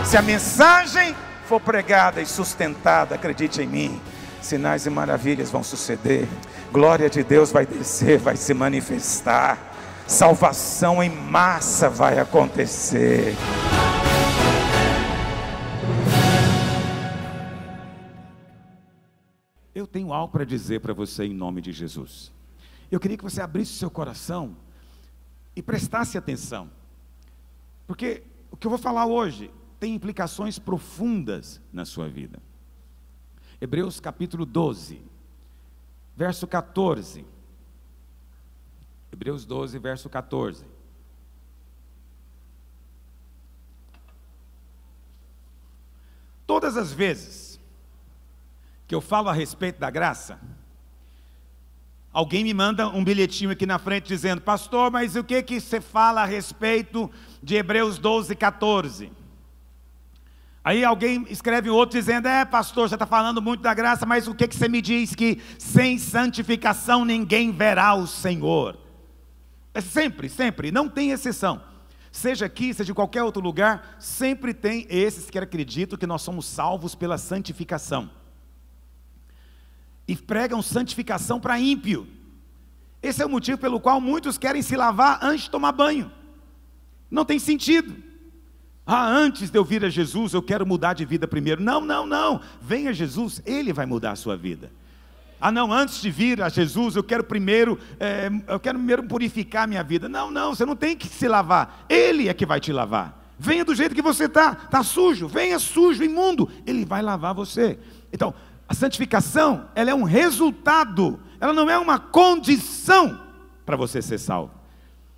Se a mensagem for pregada e sustentada, acredite em mim, sinais e maravilhas vão suceder, glória de Deus vai descer, vai se manifestar, salvação em massa vai acontecer. Eu tenho algo para dizer para você em nome de Jesus. Eu queria que você abrisse o seu coração e prestasse atenção, porque o que eu vou falar hoje tem implicações profundas na sua vida. Hebreus capítulo 12, verso 14. Hebreus 12, verso 14. Todas as vezes que eu falo a respeito da graça, alguém me manda um bilhetinho aqui na frente dizendo: pastor, mas o que você fala a respeito de Hebreus 12, 14? Aí alguém escreve outro dizendo: pastor, já está falando muito da graça, mas o que você me diz? Que sem santificação ninguém verá o Senhor. É sempre, sempre, não tem exceção. Seja aqui, seja em qualquer outro lugar, sempre tem esses que acreditam que nós somos salvos pela santificação. E pregam santificação para ímpio. Esse é o motivo pelo qual muitos querem se lavar antes de tomar banho. Não tem sentido. Antes de eu vir a Jesus, eu quero mudar de vida primeiro. Não, não, não. Venha Jesus, Ele vai mudar a sua vida. Não, antes de vir a Jesus, eu quero primeiro purificar a minha vida. Não, não, você não tem que se lavar. Ele é que vai te lavar. Venha do jeito que você está sujo. Venha sujo, imundo. Ele vai lavar você. Então, a santificação, ela é um resultado. Ela não é uma condição para você ser salvo.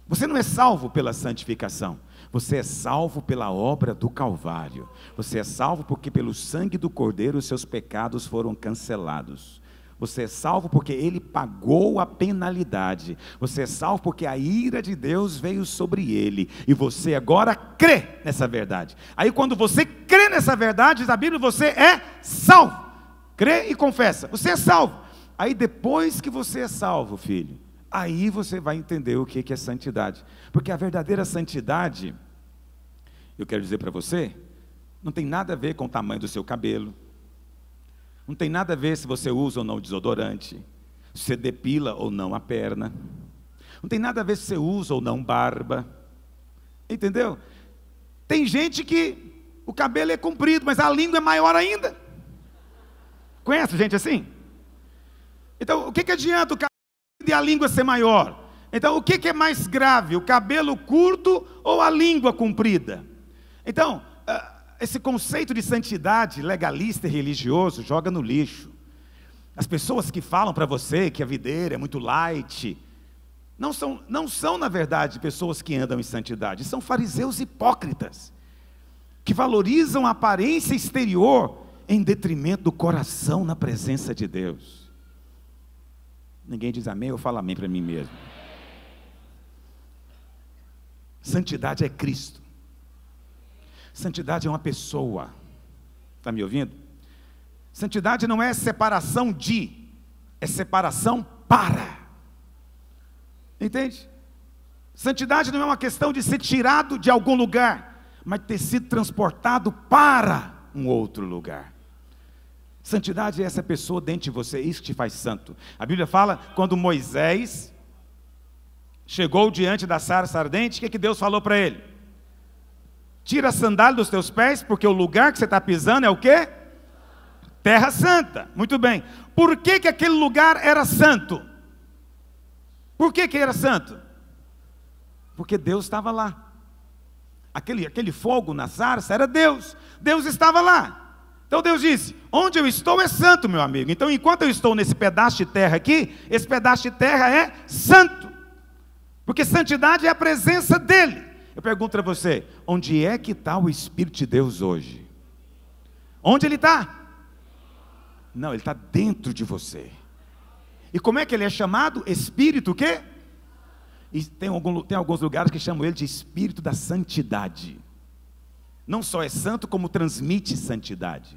Você não é salvo pela santificação. Você é salvo pela obra do Calvário. Você é salvo porque pelo sangue do Cordeiro os seus pecados foram cancelados. Você é salvo porque Ele pagou a penalidade. Você é salvo porque a ira de Deus veio sobre Ele. E você agora crê nessa verdade. Aí quando você crê nessa verdade, diz a Bíblia, você é salvo. Crê e confessa, você é salvo. Aí depois que você é salvo, filho, aí você vai entender o que é santidade. Porque a verdadeira santidade, eu quero dizer para você, não tem nada a ver com o tamanho do seu cabelo. Não tem nada a ver se você usa ou não desodorante, se você depila ou não a perna. Não tem nada a ver se você usa ou não barba. Entendeu? Tem gente que o cabelo é comprido, mas a língua é maior ainda. Conhece gente assim? Então, o que adianta o cabelo e a língua ser maior? Então, o que é mais grave? O cabelo curto ou a língua comprida? Então, esse conceito de santidade legalista e religioso joga no lixo. As pessoas que falam para você que a videira é muito light, não são na verdade pessoas que andam em santidade, são fariseus hipócritas, que valorizam a aparência exterior em detrimento do coração na presença de Deus. Ninguém diz amém, eu falo amém para mim mesmo. Santidade é Cristo. Santidade é uma pessoa. Está me ouvindo? Santidade não é separação de, é separação para. Entende? Santidade não é uma questão de ser tirado de algum lugar, mas ter sido transportado para um outro lugar. Santidade é essa pessoa dentro de você, isso que te faz santo. A Bíblia fala, quando Moisés chegou diante da sarça ardente, o que Deus falou para ele? Tira a sandália dos teus pés, porque o lugar que você está pisando é o quê? Terra santa. Muito bem. Por que aquele lugar era santo? Por que era santo? Porque Deus estava lá. Aquele fogo na sarça era Deus. Deus estava lá. Então Deus disse, onde eu estou é santo, meu amigo. Então enquanto eu estou nesse pedaço de terra aqui, esse pedaço de terra é santo. Porque santidade é a presença dEle. Eu pergunto para você, onde é que está o Espírito de Deus hoje? Onde Ele está? Não, Ele está dentro de você. E como é que Ele é chamado? Espírito o quê? E tem alguns lugares que chamam Ele de Espírito da Santidade. Não só é santo, como transmite santidade.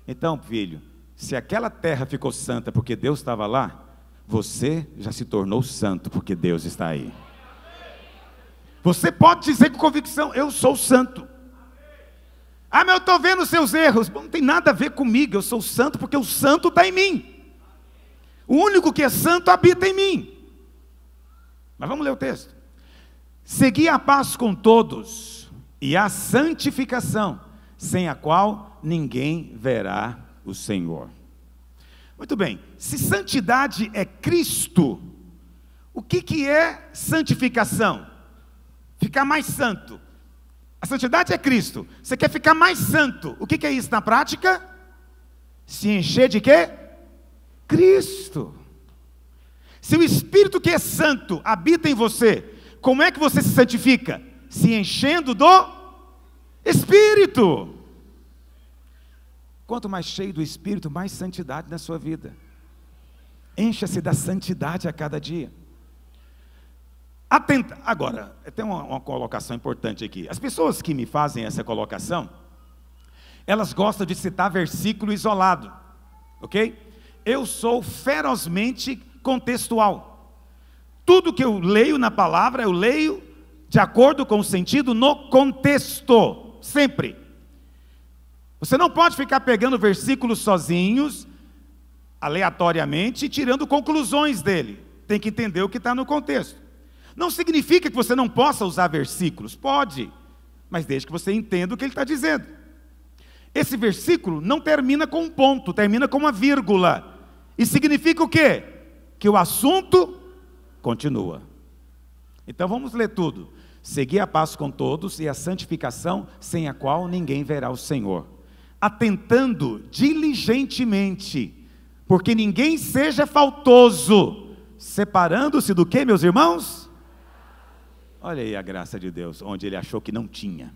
Então, filho, se aquela terra ficou santa porque Deus estava lá, você já se tornou santo porque Deus está aí. Você pode dizer com convicção, eu sou santo. Ah, mas eu estou vendo os seus erros. Bom, não tem nada a ver comigo, eu sou santo porque o santo está em mim. O único que é santo habita em mim. Mas vamos ler o texto. Segui a paz com todos e a santificação, sem a qual ninguém verá o Senhor. Muito bem, se santidade é Cristo, o que é santificação? Ficar mais santo. A santidade é Cristo. Você quer ficar mais santo. O que é isso na prática? Se encher de quê? Cristo. Se o Espírito que é santo habita em você, como é que você se santifica? Se enchendo do Espírito. Quanto mais cheio do Espírito, mais santidade na sua vida. Encha-se da santidade a cada dia. Agora, tem uma colocação importante aqui. As pessoas que me fazem essa colocação, elas gostam de citar versículo isolado, ok? Eu sou ferozmente contextual. Tudo que eu leio na palavra, eu leio de acordo com o sentido no contexto, sempre. Você não pode ficar pegando versículos sozinhos, aleatoriamente, e tirando conclusões dele. Tem que entender o que está no contexto. Não significa que você não possa usar versículos, pode, mas desde que você entenda o que ele está dizendo. Esse versículo não termina com um ponto, termina com uma vírgula. E significa o quê? Que o assunto continua. Então vamos ler tudo. Segui a paz com todos e a santificação, sem a qual ninguém verá o Senhor. Atentando diligentemente, porque ninguém seja faltoso, separando-se do quê, meus irmãos? Olha aí a graça de Deus, onde ele achou que não tinha.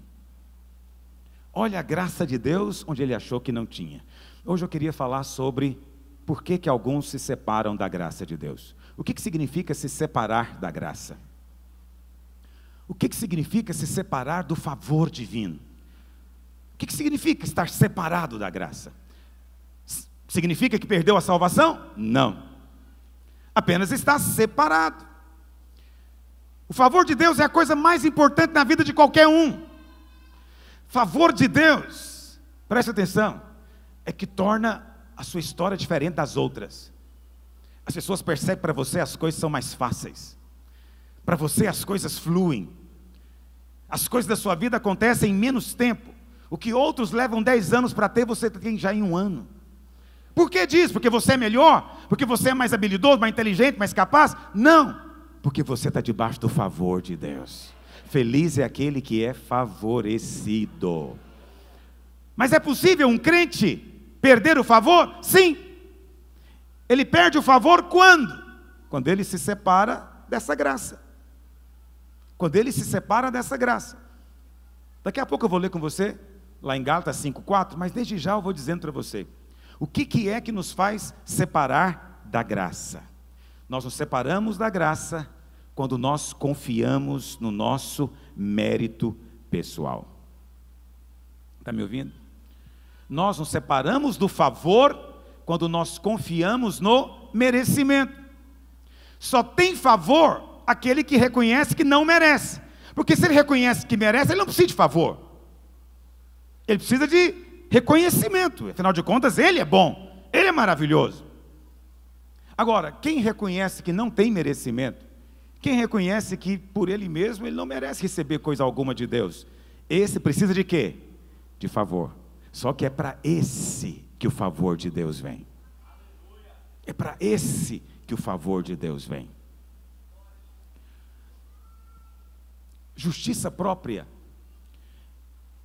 Olha a graça de Deus, onde ele achou que não tinha. Hoje eu queria falar sobre por que alguns se separam da graça de Deus. O que significa se separar da graça? O que significa se separar do favor divino? O que significa estar separado da graça? Significa que perdeu a salvação? Não. Apenas está separado. O favor de Deus é a coisa mais importante na vida de qualquer um. Favor de Deus, preste atenção, é que torna a sua história diferente das outras. As pessoas percebem que para você as coisas são mais fáceis. Para você as coisas fluem. As coisas da sua vida acontecem em menos tempo. O que outros levam 10 anos para ter, você tem já em 1 ano. Por que diz? Porque você é melhor? Porque você é mais habilidoso, mais inteligente, mais capaz? Não. Porque você está debaixo do favor de Deus. Feliz é aquele que é favorecido. Mas é possível um crente perder o favor? Sim. Ele perde o favor quando? Quando ele se separa dessa graça. Quando ele se separa dessa graça. Daqui a pouco eu vou ler com você, lá em Gálatas 5:4, mas desde já eu vou dizendo para você. O que é que nos faz separar da graça? Nós nos separamos da graça quando nós confiamos no nosso mérito pessoal. Está me ouvindo? Nós nos separamos do favor quando nós confiamos no merecimento. Só tem favor aquele que reconhece que não merece. Porque se ele reconhece que merece, ele não precisa de favor. Ele precisa de reconhecimento. Afinal de contas, ele é bom, ele é maravilhoso. Agora, quem reconhece que não tem merecimento, quem reconhece que por ele mesmo ele não merece receber coisa alguma de Deus, esse precisa de quê? De favor. Só que é para esse que o favor de Deus vem. É para esse que o favor de Deus vem. Justiça própria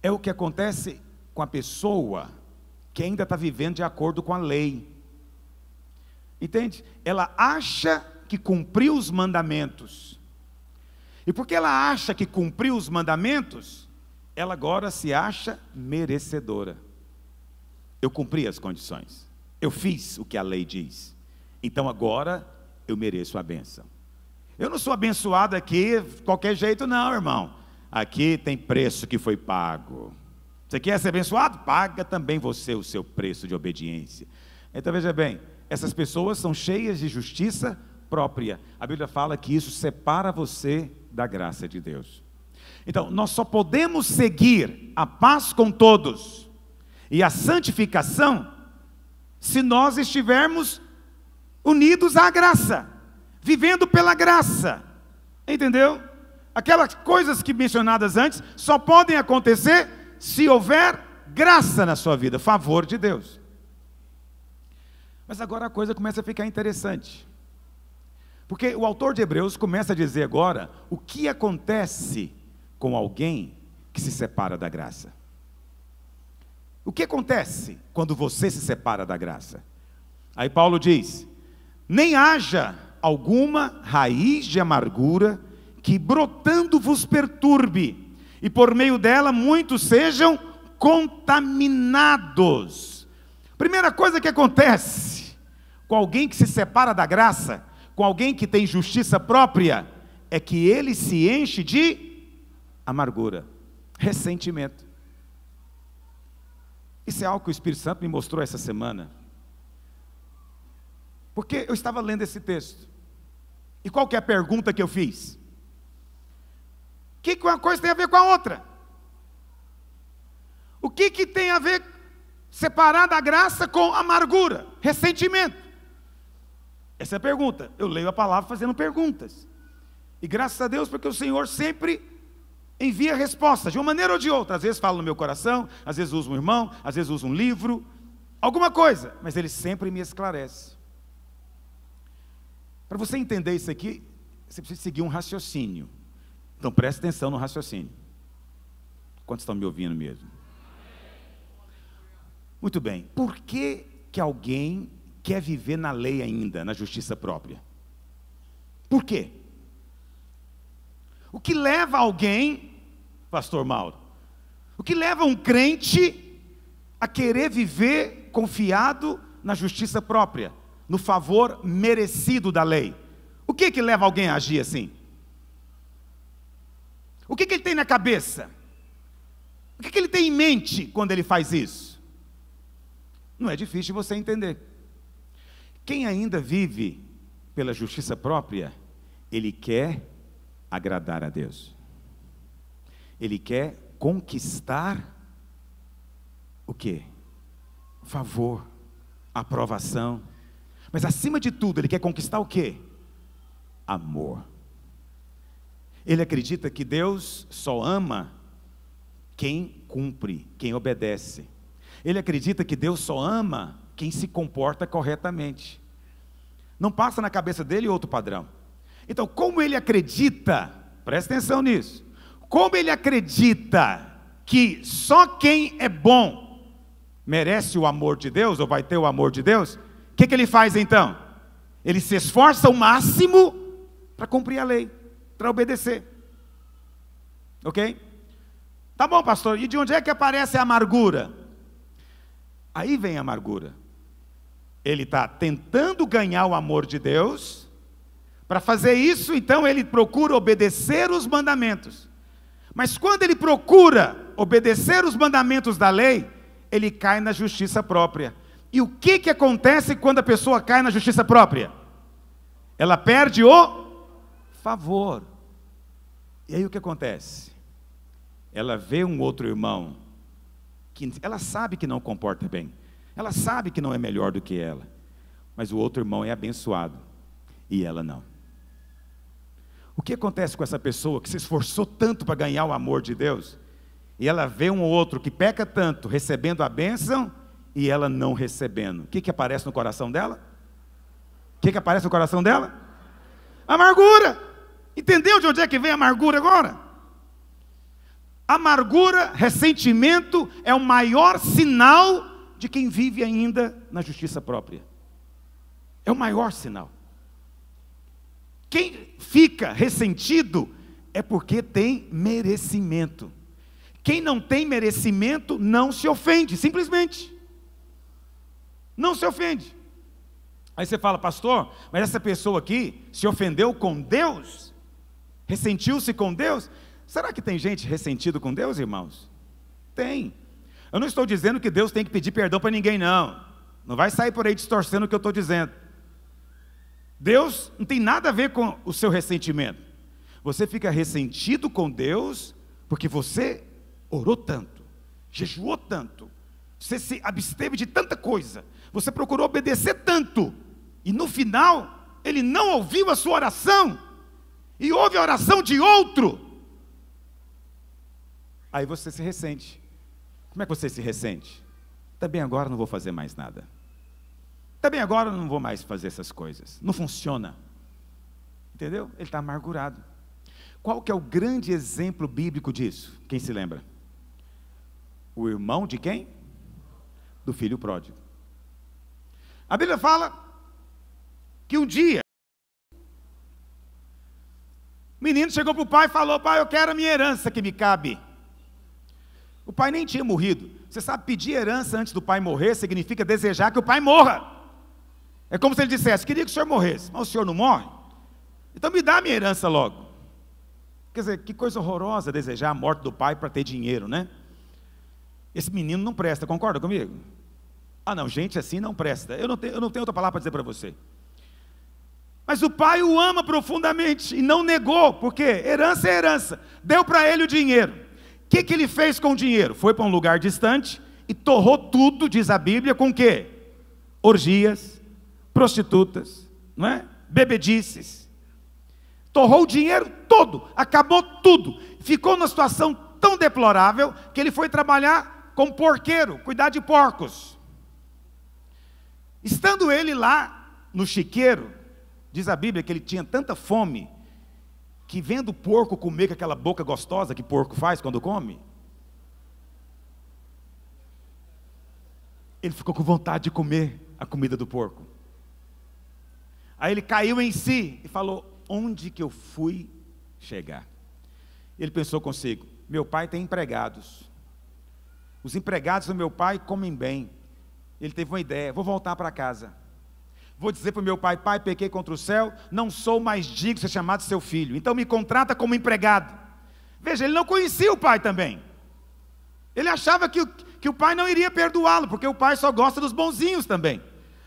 é o que acontece com a pessoa que ainda está vivendo de acordo com a lei. Entende? Ela acha que cumpriu os mandamentos. E porque ela acha que cumpriu os mandamentos, ela agora se acha merecedora. Eu cumpri as condições. Eu fiz o que a lei diz. Então agora eu mereço a bênção. Eu não sou abençoado aqui de qualquer jeito não, irmão. Aqui tem preço que foi pago. Você quer ser abençoado? Paga também você o seu preço de obediência. Então veja bem, essas pessoas são cheias de justiça própria. A Bíblia fala que isso separa você da graça de Deus. Então, nós só podemos seguir a paz com todos e a santificação se nós estivermos unidos à graça, vivendo pela graça, entendeu? Aquelas coisas que mencionadas antes só podem acontecer se houver graça na sua vida, favor de Deus. Mas agora a coisa começa a ficar interessante, porque o autor de Hebreus começa a dizer agora o que acontece com alguém que se separa da graça. O que acontece quando você se separa da graça? Aí Paulo diz: nem haja alguma raiz de amargura que brotando vos perturbe, e por meio dela muitos sejam contaminados. Primeira coisa que acontece com alguém que se separa da graça, com alguém que tem justiça própria, é que ele se enche de amargura, ressentimento. Isso é algo que o Espírito Santo me mostrou essa semana, porque eu estava lendo esse texto, e qual que é a pergunta que eu fiz? O que uma coisa tem a ver com a outra? O que tem a ver separar da graça com amargura, ressentimento? Essa é a pergunta. Eu leio a palavra fazendo perguntas, e graças a Deus, porque o Senhor sempre envia respostas, de uma maneira ou de outra. Às vezes fala no meu coração, às vezes usa um irmão, às vezes usa um livro, alguma coisa, mas Ele sempre me esclarece. Para você entender isso aqui, você precisa seguir um raciocínio. Então preste atenção no raciocínio. Quantos estão me ouvindo mesmo? Muito bem. Por que alguém quer viver na lei ainda, na justiça própria? Por quê? O que leva alguém, pastor Mauro, o que leva um crente a querer viver confiado na justiça própria, no favor merecido da lei? O que leva alguém a agir assim? O que ele tem na cabeça? O que ele tem em mente quando ele faz isso? Não é difícil você entender. Quem ainda vive pela justiça própria, ele quer agradar a Deus. Ele quer conquistar o quê? Favor, aprovação. Mas acima de tudo, ele quer conquistar o quê? Amor. Ele acredita que Deus só ama quem cumpre, quem obedece. Ele acredita que Deus só ama quem se comporta corretamente. Não passa na cabeça dele outro padrão. Então, como ele acredita, presta atenção nisso, como ele acredita que só quem é bom merece o amor de Deus, ou vai ter o amor de Deus, o que ele faz então? Ele se esforça ao máximo para cumprir a lei, para obedecer. Ok? Tá bom, pastor, e de onde é que aparece a amargura? Aí vem a amargura. Ele está tentando ganhar o amor de Deus. Para fazer isso, então, ele procura obedecer os mandamentos. Mas quando ele procura obedecer os mandamentos da lei, ele cai na justiça própria. E o que acontece quando a pessoa cai na justiça própria? Ela perde o favor. E aí o que acontece? Ela vê um outro irmão, que ela sabe que não comporta bem, ela sabe que não é melhor do que ela, mas o outro irmão é abençoado, e ela não. O que acontece com essa pessoa que se esforçou tanto para ganhar o amor de Deus, e ela vê um outro que peca tanto, recebendo a bênção, e ela não recebendo? O que aparece no coração dela? O que aparece no coração dela? Amargura. Entendeu de onde é que vem a amargura agora? Amargura, ressentimento é o maior sinal de quem vive ainda na justiça própria. É o maior sinal. Quem fica ressentido é porque tem merecimento. Quem não tem merecimento não se ofende, simplesmente. Não se ofende. Aí você fala, pastor, mas essa pessoa aqui se ofendeu com Deus? Ressentiu-se com Deus? Será que tem gente ressentido com Deus, irmãos? Tem. Eu não estou dizendo que Deus tem que pedir perdão para ninguém, não. Não vai sair por aí distorcendo o que eu estou dizendo. Deus não tem nada a ver com o seu ressentimento. Você fica ressentido com Deus porque você orou tanto, jejuou tanto, você se absteve de tanta coisa, você procurou obedecer tanto, e no final, Ele não ouviu a sua oração, e ouve a oração de outro. Aí você se ressente. Como é que você se ressente? Também agora não vou fazer mais nada. Também agora não vou mais fazer essas coisas. Não funciona. Entendeu? Ele está amargurado. Qual que é o grande exemplo bíblico disso? Quem se lembra? O irmão de quem? Do filho pródigo. A Bíblia fala que um dia o menino chegou para o pai e falou: pai, eu quero a minha herança que me cabe. O pai nem tinha morrido. Você sabe, pedir herança antes do pai morrer significa desejar que o pai morra. É como se ele dissesse: queria que o senhor morresse, mas o senhor não morre, então me dá a minha herança logo. Quer dizer, que coisa horrorosa desejar a morte do pai para ter dinheiro, né? Esse menino não presta, concorda comigo? Ah não, gente assim não presta. Eu não tenho outra palavra para dizer para você. Mas o pai o ama profundamente e não negou, porque herança é herança. Deu para ele o dinheiro. O que ele fez com o dinheiro? Foi para um lugar distante e torrou tudo, diz a Bíblia, com o quê? Orgias, prostitutas, não é? Bebedices. Torrou o dinheiro todo, acabou tudo. Ficou numa situação tão deplorável que ele foi trabalhar como porqueiro, cuidar de porcos. Estando ele lá no chiqueiro, diz a Bíblia que ele tinha tanta fome, que vendo o porco comer com aquela boca gostosa que porco faz quando come, ele ficou com vontade de comer a comida do porco. Aí ele caiu em si e falou: onde que eu fui chegar? Ele pensou consigo: meu pai tem empregados, os empregados do meu pai comem bem. Ele teve uma ideia: vou voltar para casa, vou dizer para o meu pai: pai, pequei contra o céu, não sou mais digno de ser chamado seu filho, então me contrata como empregado. Veja, ele não conhecia o pai também. Ele achava que o pai não iria perdoá-lo, porque o pai só gosta dos bonzinhos também.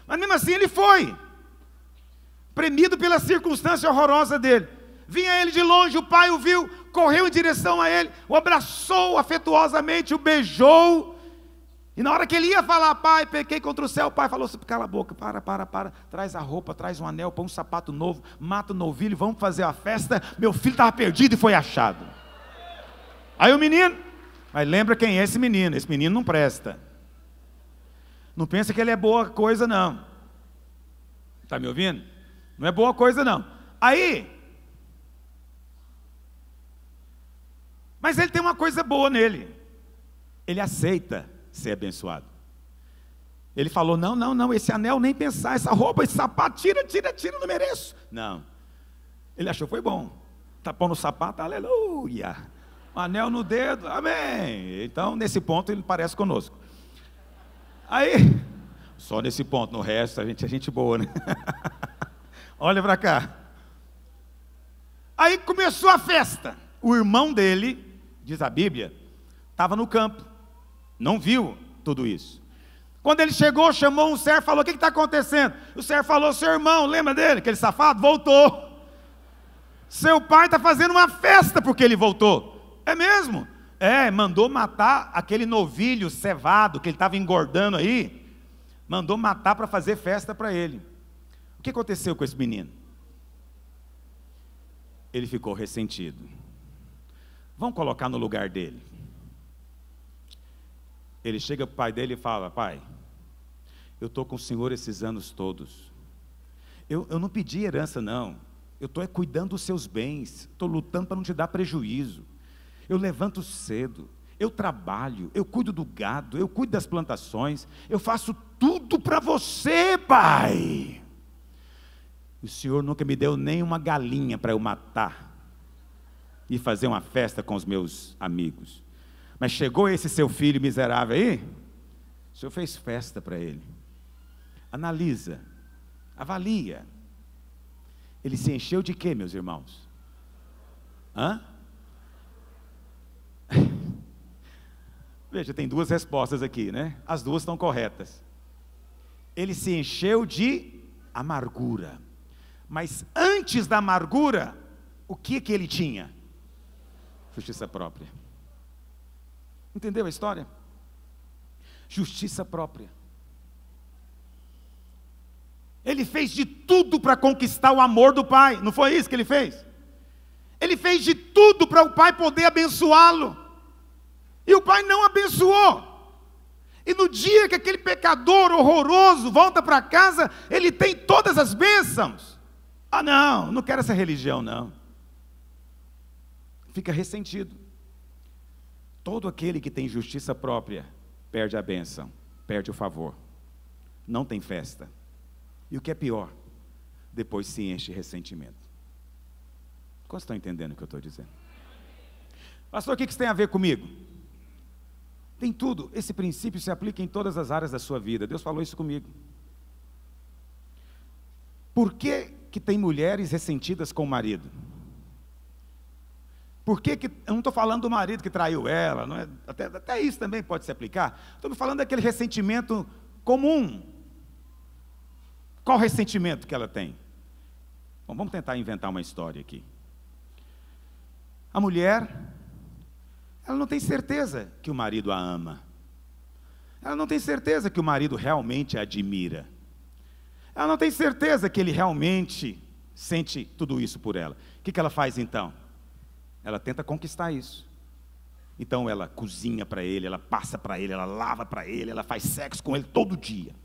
Mas mesmo assim ele foi, premido pela circunstância horrorosa dele. Vinha ele de longe, o pai o viu, correu em direção a ele, o abraçou afetuosamente, o beijou. E na hora que ele ia falar: pai, pequei contra o céu, o pai falou: cala a boca, para, traz a roupa, traz um anel, põe um sapato novo, mata o novilho, vamos fazer a festa, meu filho estava perdido e foi achado. Aí o menino, mas lembra quem é esse menino não presta. Não pensa que ele é boa coisa não. Está me ouvindo? Não é boa coisa não. Aí, mas ele tem uma coisa boa nele, ele aceita ser abençoado. Ele falou: não, esse anel nem pensar, essa roupa, esse sapato, tira, não mereço. Não, ele achou foi bom, tapou no sapato, aleluia, um anel no dedo, amém. Então nesse ponto ele parece conosco. Aí, só nesse ponto, no resto a gente é gente boa, né? Olha para cá. Aí começou a festa. O irmão dele, diz a Bíblia, estava no campo, não viu tudo isso. Quando ele chegou, chamou um servo, falou: o que está acontecendo? O servo falou: seu irmão, lembra dele, aquele safado? Voltou. Seu pai está fazendo uma festa porque ele voltou. É mesmo? É, mandou matar aquele novilho cevado que ele estava engordando aí, mandou matar para fazer festa para ele. O que aconteceu com esse menino? Ele ficou ressentido. Vamos colocar no lugar dele. Ele chega para o pai dele e fala: pai, eu estou com o senhor esses anos todos, eu não pedi herança não, eu estou cuidando dos seus bens, estou lutando para não te dar prejuízo, eu levanto cedo, eu trabalho, eu cuido do gado, eu cuido das plantações, eu faço tudo para você, pai. O senhor nunca me deu nem uma galinha para eu matar e fazer uma festa com os meus amigos. Mas chegou esse seu filho miserável aí, o senhor fez festa para ele. Analisa, avalia. Ele se encheu de quê, meus irmãos? Veja, tem duas respostas aqui, né? As duas estão corretas. Ele se encheu de amargura. Mas antes da amargura, o que ele tinha? Justiça própria. Entendeu a história? Justiça própria. Ele fez de tudo para conquistar o amor do pai. Não foi isso que ele fez? Ele fez de tudo para o pai poder abençoá-lo. E o pai não abençoou. E no dia que aquele pecador horroroso volta para casa, ele tem todas as bênçãos. Ah, não quero essa religião, não. Fica ressentido. Todo aquele que tem justiça própria perde a bênção, perde o favor. Não tem festa. E o que é pior, depois se enche de ressentimento. Quantos estão entendendo o que eu estou dizendo? Pastor, o que isso tem a ver comigo? Tem tudo. Esse princípio se aplica em todas as áreas da sua vida. Deus falou isso comigo. Por que tem mulheres ressentidas com o marido? Por que eu não estou falando do marido que traiu ela, não é? Até isso também pode se aplicar. Estou falando daquele ressentimento comum. Qual ressentimento que ela tem? Bom, vamos tentar inventar uma história aqui. A mulher, ela não tem certeza que o marido a ama. Ela não tem certeza que o marido realmente a admira. Ela não tem certeza que ele realmente sente tudo isso por ela. O que ela faz então? Ela tenta conquistar isso. Então ela cozinha para ele, ela passa para ele, ela lava para ele, ela faz sexo com ele todo dia.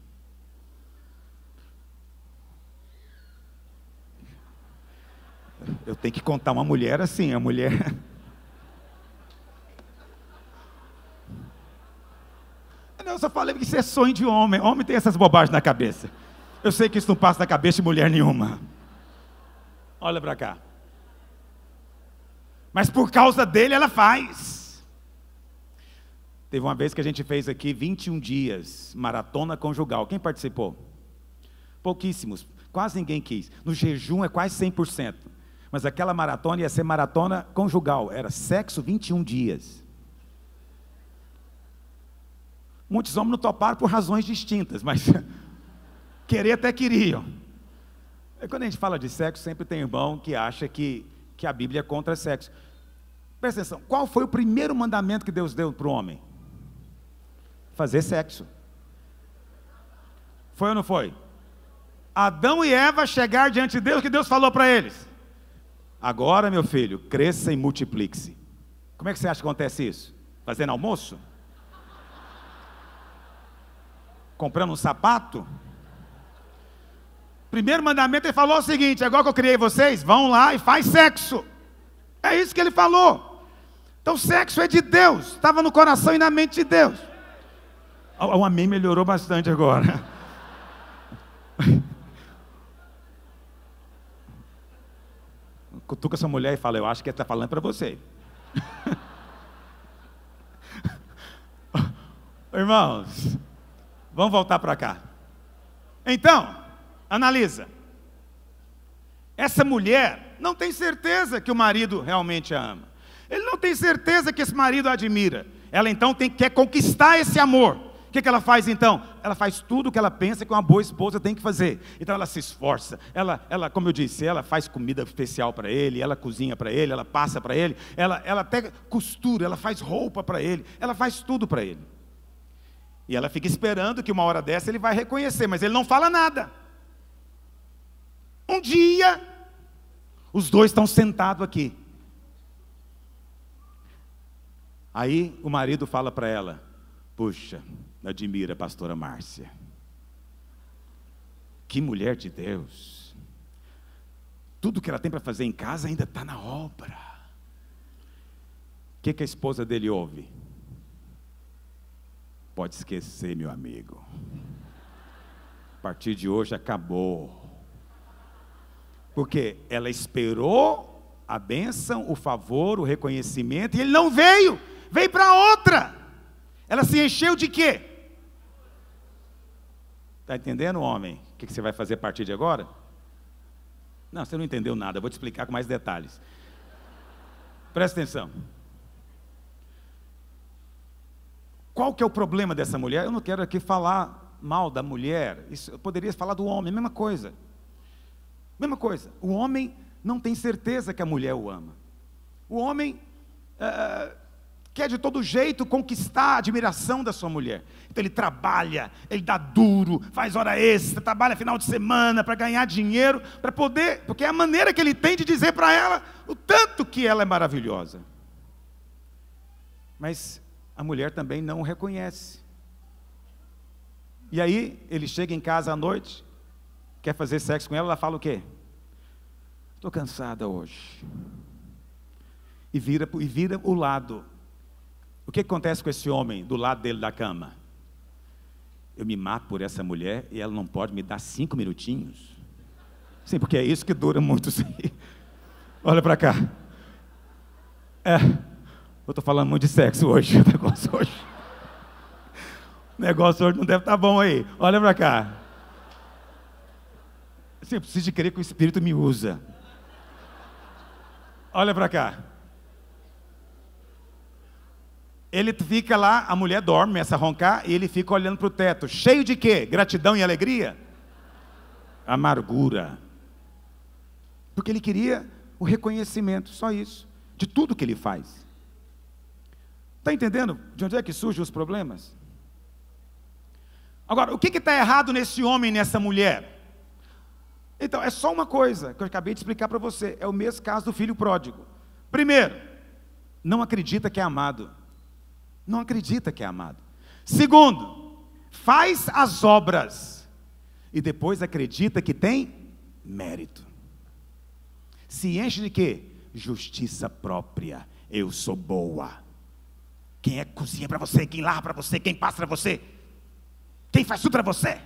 Eu tenho que contar uma mulher assim, a mulher... Não, eu só falei que isso é sonho de homem. Homem tem essas bobagens na cabeça. Eu sei que isso não passa na cabeça de mulher nenhuma. Olha para cá. Mas por causa dele ela faz. Teve uma vez que a gente fez aqui 21 dias, maratona conjugal. Quem participou? Pouquíssimos, quase ninguém quis. No jejum é quase 100%. Mas aquela maratona ia ser maratona conjugal. Era sexo 21 dias. Muitos homens não toparam por razões distintas, mas querer até queriam. E quando a gente fala de sexo, sempre tem irmão que acha que a Bíblia é contra sexo. Presta atenção, qual foi o primeiro mandamento que Deus deu para o homem? Fazer sexo. Foi ou não foi? Adão e Eva chegaram diante de Deus, o que Deus falou para eles? Agora, meu filho, cresça e multiplique-se. Como é que você acha que acontece isso? Fazendo almoço? Comprando um sapato? Primeiro mandamento ele falou o seguinte: agora que eu criei vocês, vão lá e faz sexo. É isso que ele falou. Então sexo é de Deus, estava no coração e na mente de Deus. O amém melhorou bastante agora. Cutuca essa mulher e fala: eu acho que ele está falando para você. Irmãos, vamos voltar para cá. Então, analisa. Essa mulher não tem certeza que o marido realmente a ama. Ele não tem certeza que esse marido a admira. Ela então quer conquistar esse amor. O que ela faz então? Ela faz tudo o que ela pensa que uma boa esposa tem que fazer. Então ela se esforça, ela, como eu disse, ela faz comida especial para ele, ela cozinha para ele, ela passa para ele, ela até costura, ela faz roupa para ele, ela faz tudo para ele. E ela fica esperando que uma hora dessa ele vai reconhecer, mas ele não fala nada. Um dia, os dois estão sentados aqui. Aí o marido fala para ela: puxa, admira a pastora Márcia. Que mulher de Deus. Tudo que ela tem para fazer em casa ainda está na obra. O que a esposa dele ouve? Pode esquecer, meu amigo. A partir de hoje acabou. Porque ela esperou a bênção, o favor, o reconhecimento, e ele não veio. Veio para outra. Ela se encheu de quê? Está entendendo, homem? O que você vai fazer a partir de agora? Não, você não entendeu nada. Eu vou te explicar com mais detalhes. Presta atenção. Qual que é o problema dessa mulher? Eu não quero aqui falar mal da mulher. Isso, eu poderia falar do homem, mesma coisa. Mesma coisa. O homem não tem certeza que a mulher o ama. O homem quer de todo jeito conquistar a admiração da sua mulher. Então ele trabalha, ele dá duro, faz hora extra, trabalha final de semana para ganhar dinheiro, para poder, porque é a maneira que ele tem de dizer para ela o tanto que ela é maravilhosa. Mas a mulher também não o reconhece. E aí ele chega em casa à noite, quer fazer sexo com ela, ela fala o quê? Estou cansada hoje. E vira o lado. O que acontece com esse homem do lado dele da cama? Eu me mato por essa mulher e ela não pode me dar 5 minutinhos? Sim, porque é isso que dura muito. Sim. Olha para cá. Eu estou falando muito de sexo hoje. O negócio hoje não deve estar bom aí. Olha para cá. Sim, eu preciso de crer que o Espírito me usa. Olha para cá. Ele fica lá, a mulher dorme, começa a roncar, e ele fica olhando para o teto. Cheio de quê? Gratidão e alegria? Amargura. Porque ele queria o reconhecimento, só isso, de tudo que ele faz. Está entendendo de onde é que surgem os problemas? Agora, o que está errado nesse homem e nessa mulher? Então, é só uma coisa que eu acabei de explicar para você. É o mesmo caso do filho pródigo. Primeiro, não acredita que é amado. Não acredita que é amado. Segundo, faz as obras e depois acredita que tem mérito. Se enche de quê? Justiça própria. Eu sou boa. Quem é que cozinha para você? Quem lava para você? Quem passa para você? Quem faz tudo para você?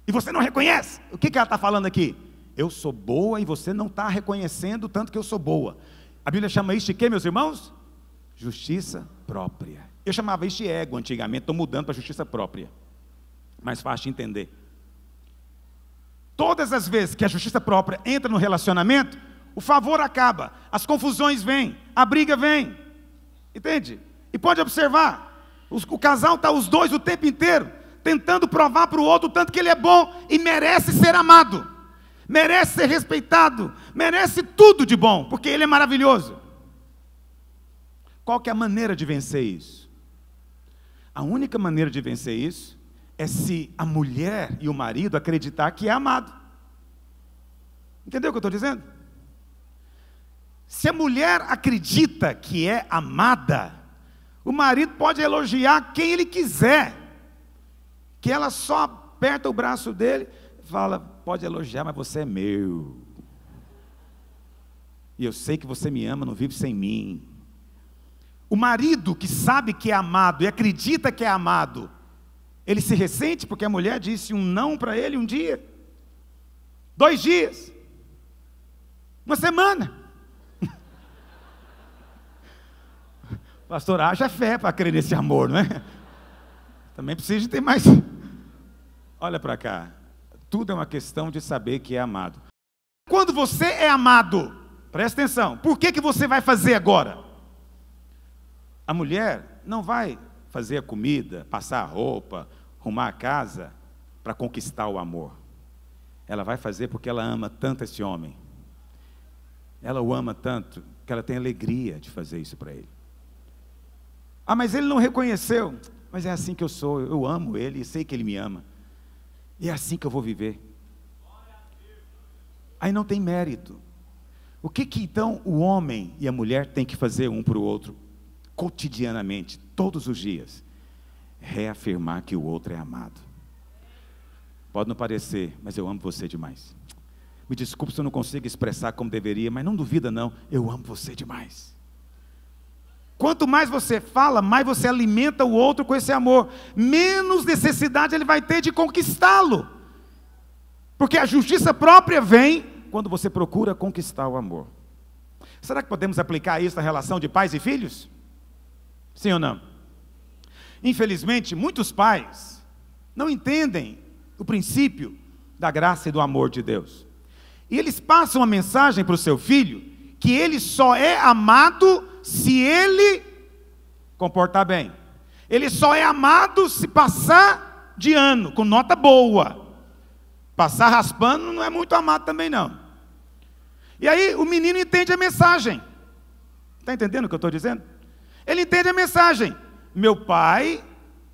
E você não reconhece? O que ela está falando aqui? Eu sou boa e você não está reconhecendo o tanto que eu sou boa. A Bíblia chama isso de quê, meus irmãos? Justiça própria. Eu chamava isso de ego antigamente, estou mudando para justiça própria. Mais fácil de entender. Todas as vezes que a justiça própria entra no relacionamento, o favor acaba, as confusões vêm, a briga vem. Entende? E pode observar, o casal está os dois o tempo inteiro, tentando provar para o outro o tanto que ele é bom e merece ser amado, merece ser respeitado, merece tudo de bom, porque ele é maravilhoso. Qual que é a maneira de vencer isso? A única maneira de vencer isso é se a mulher e o marido acreditar que é amado. Entendeu o que eu estou dizendo? Se a mulher acredita que é amada, o marido pode elogiar quem ele quiser, que ela só aperta o braço dele e fala, pode elogiar, mas você é meu. E eu sei que você me ama, não vive sem mim. O marido que sabe que é amado e acredita que é amado, ele se ressente porque a mulher disse um não para ele um dia, 2 dias, uma semana. Pastor, haja fé para crer nesse amor, não é? Também precisa ter mais. Olha para cá, tudo é uma questão de saber que é amado. Quando você é amado, presta atenção, por que você vai fazer agora? A mulher não vai fazer a comida, passar a roupa, arrumar a casa para conquistar o amor. Ela vai fazer porque ela ama tanto esse homem. Ela o ama tanto que ela tem alegria de fazer isso para ele. Ah, mas ele não reconheceu. Mas é assim que eu sou, eu amo ele e sei que ele me ama. E é assim que eu vou viver. Aí não tem mérito. O que então o homem e a mulher têm que fazer um para o outro? Cotidianamente, todos os dias, reafirmar que o outro é amado. Pode não parecer, mas eu amo você demais. Me desculpe se eu não consigo expressar como deveria, mas não duvida não, eu amo você demais. Quanto mais você fala, mais você alimenta o outro com esse amor, menos necessidade ele vai ter de conquistá-lo. Porque a justiça própria vem quando você procura conquistar o amor. Será que podemos aplicar isso na relação de pais e filhos? Sim ou não? Infelizmente, muitos pais não entendem o princípio da graça e do amor de Deus. E eles passam a mensagem para o seu filho, que ele só é amado se ele comportar bem. Ele só é amado se passar de ano, com nota boa. Passar raspando não é muito amado também não. E aí o menino entende a mensagem. Está entendendo o que eu estou dizendo? Ele entende a mensagem. Meu pai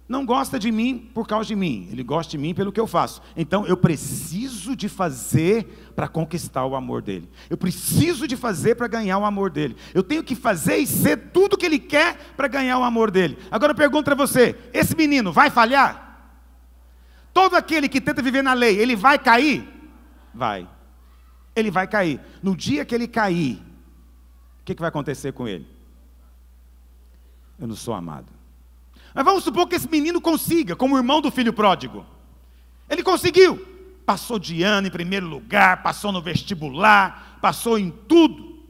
não gosta de mim por causa de mim. Ele gosta de mim pelo que eu faço. Então eu preciso de fazer para conquistar o amor dele. Eu preciso de fazer para ganhar o amor dele. Eu tenho que fazer e ser tudo que ele quer para ganhar o amor dele. Agora eu pergunto para você, esse menino vai falhar? Todo aquele que tenta viver na lei, ele vai cair? Vai. Ele vai cair. No dia que ele cair, o que vai acontecer com ele? Eu não sou amado. Mas vamos supor que esse menino consiga, como o irmão do filho pródigo. Ele conseguiu. Passou de ano em primeiro lugar, passou no vestibular, passou em tudo.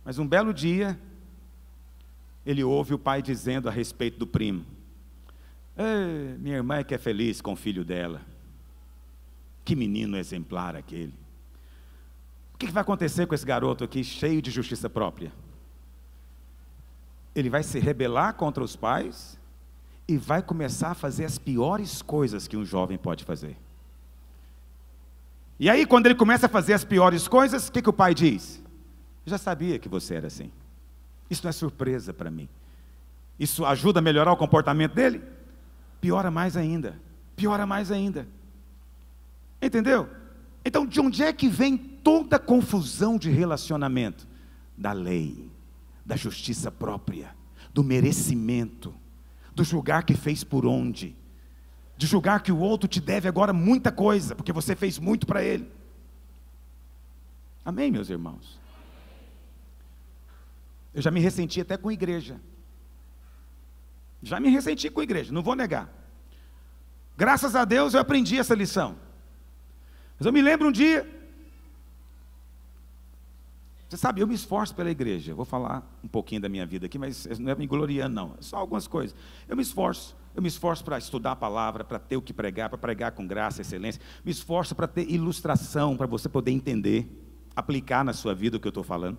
Mas um belo dia, ele ouve o pai dizendo a respeito do primo: minha irmã é que é feliz com o filho dela. Que menino exemplar aquele. O que vai acontecer com esse garoto aqui, cheio de justiça própria? Ele vai se rebelar contra os pais e vai começar a fazer as piores coisas que um jovem pode fazer. E aí, quando ele começa a fazer as piores coisas, o que o pai diz? Eu já sabia que você era assim. Isso não é surpresa para mim. Isso ajuda a melhorar o comportamento dele? Piora mais ainda. Piora mais ainda. Entendeu? Então, de onde é que vem toda a confusão de relacionamento? Da lei, da justiça própria, do merecimento, do julgar que fez por onde, de julgar que o outro te deve agora muita coisa, porque você fez muito para ele. Amém, meus irmãos? Eu já me ressenti até com a igreja. Já me ressenti com a igreja, não vou negar. Graças a Deus eu aprendi essa lição. Mas eu me lembro um dia, você sabe, eu me esforço pela igreja. Eu vou falar um pouquinho da minha vida aqui, mas não é me gloriando não, é só algumas coisas. Eu me esforço para estudar a palavra, para ter o que pregar, para pregar com graça, excelência. Me esforço para ter ilustração, para você poder entender, aplicar na sua vida o que eu estou falando.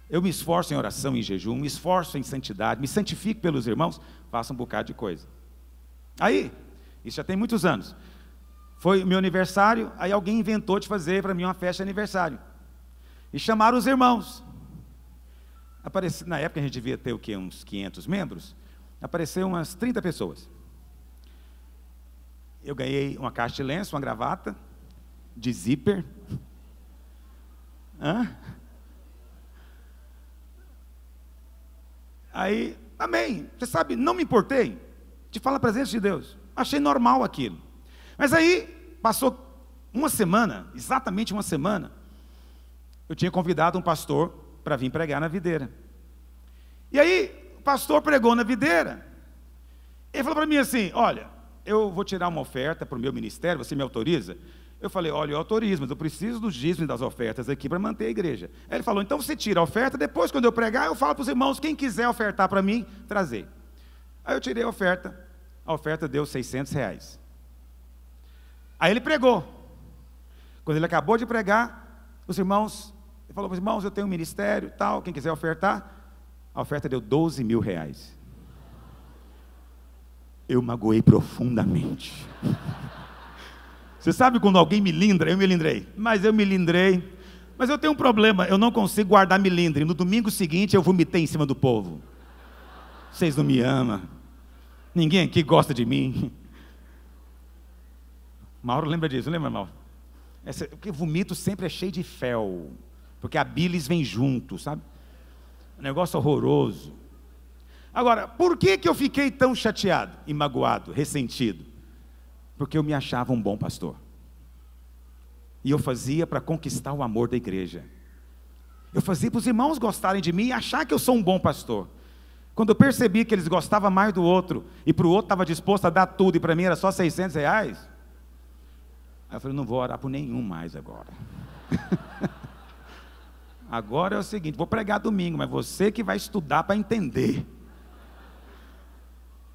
Eu me esforço em oração, em jejum, me esforço em santidade, me santifico pelos irmãos, faço um bocado de coisa. Aí, isso já tem muitos anos. Foi o meu aniversário, aí alguém inventou de fazer para mim uma festa de aniversário. E chamaram os irmãos. Na época a gente devia ter o quê? Uns 500 membros. Apareceu umas 30 pessoas. Eu ganhei uma caixa de lenço, uma gravata, de zíper. Aí, amém. Você sabe, não me importei de falar a presença de Deus. Achei normal aquilo. Mas aí, passou uma semana, exatamente uma semana, eu tinha convidado um pastor para vir pregar na videira. E aí, o pastor pregou na videira. Ele falou para mim assim: olha, eu vou tirar uma oferta para o meu ministério, você me autoriza? Eu falei: olha, eu autorizo, mas eu preciso dos dízimos das ofertas aqui para manter a igreja. Aí ele falou: então você tira a oferta, depois quando eu pregar, eu falo para os irmãos, quem quiser ofertar para mim, trazer. Aí eu tirei a oferta deu R$600. Aí ele pregou. Quando ele acabou de pregar, os irmãos, ele falou para os irmãos: eu tenho um ministério, tal, quem quiser ofertar. A oferta deu R$12 mil. Eu magoei profundamente. Você sabe quando alguém me lindra? Eu me lindrei. Mas eu tenho um problema, eu não consigo guardar milindre. No domingo seguinte eu vomitei em cima do povo. Vocês não me amam. Ninguém aqui gosta de mim. Mauro lembra disso, não lembra, Mauro? Porque vomito sempre é cheio de fel, porque a bilis vem junto, sabe? Um negócio horroroso. Agora, por que eu fiquei tão chateado e magoado, ressentido? Porque eu me achava um bom pastor. E eu fazia para conquistar o amor da igreja. Eu fazia para os irmãos gostarem de mim e achar que eu sou um bom pastor. Quando eu percebi que eles gostavam mais do outro, e para o outro estava disposto a dar tudo, e para mim era só R$600, aí eu falei: não vou orar por nenhum mais agora. Agora é o seguinte, vou pregar domingo, mas você que vai estudar para entender.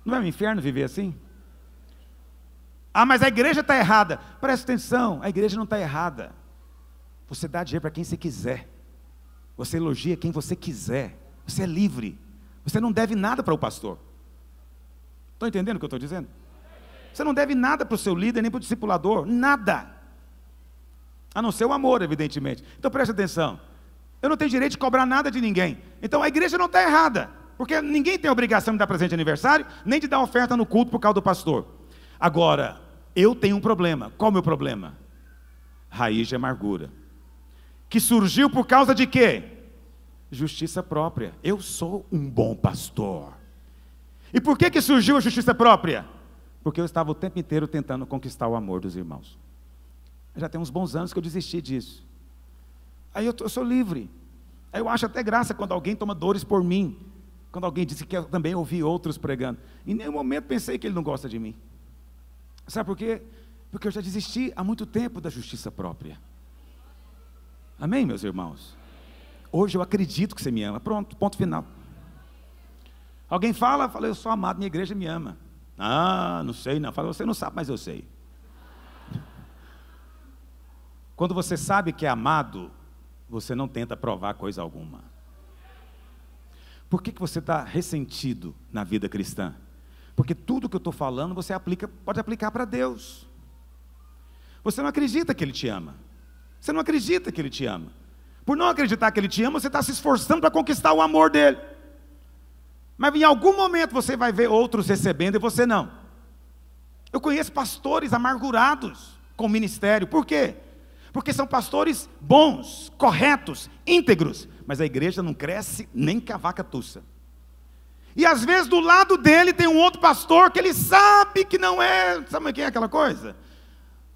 Não é um inferno viver assim? Ah, mas a igreja está errada. Presta atenção, a igreja não está errada. Você dá dinheiro para quem você quiser. Você elogia quem você quiser. Você é livre. Você não deve nada para o pastor. Estão entendendo o que eu estou dizendo? Você não deve nada para o seu líder, nem para o discipulador. Nada. A não ser o amor, evidentemente. Então preste atenção. Eu não tenho direito de cobrar nada de ninguém. Então a igreja não está errada. Porque ninguém tem a obrigação de dar presente de aniversário, nem de dar oferta no culto por causa do pastor. Agora, eu tenho um problema. Qual é o meu problema? Raiz de amargura. Que surgiu por causa de quê? Justiça própria. Eu sou um bom pastor. E por que surgiu a justiça própria? Porque eu estava o tempo inteiro tentando conquistar o amor dos irmãos. Já tem uns bons anos que eu desisti disso. Aí eu sou livre. Aí eu acho até graça quando alguém toma dores por mim. Quando alguém disse que eu também ouvi outros pregando. Em nenhum momento pensei que ele não gosta de mim. Sabe por quê? Porque eu já desisti há muito tempo da justiça própria. Amém, meus irmãos? Hoje eu acredito que você me ama. Pronto, ponto final. Alguém fala, eu sou amado, minha igreja me ama. Ah, não sei não. Fala, você não sabe, mas eu sei. Quando você sabe que é amado, você não tenta provar coisa alguma. Por que você está ressentido na vida cristã? Porque tudo que eu estou falando, você pode aplicar para Deus. Você não acredita que Ele te ama. Você não acredita que Ele te ama. Por não acreditar que Ele te ama, você está se esforçando para conquistar o amor dEle. Mas em algum momento você vai ver outros recebendo e você não. Eu conheço pastores amargurados com o ministério. Por quê? Porque são pastores bons, corretos, íntegros, mas a igreja não cresce nem que a vaca tussa. E às vezes do lado dele tem um outro pastor que ele sabe que não é, sabe o que é aquela coisa?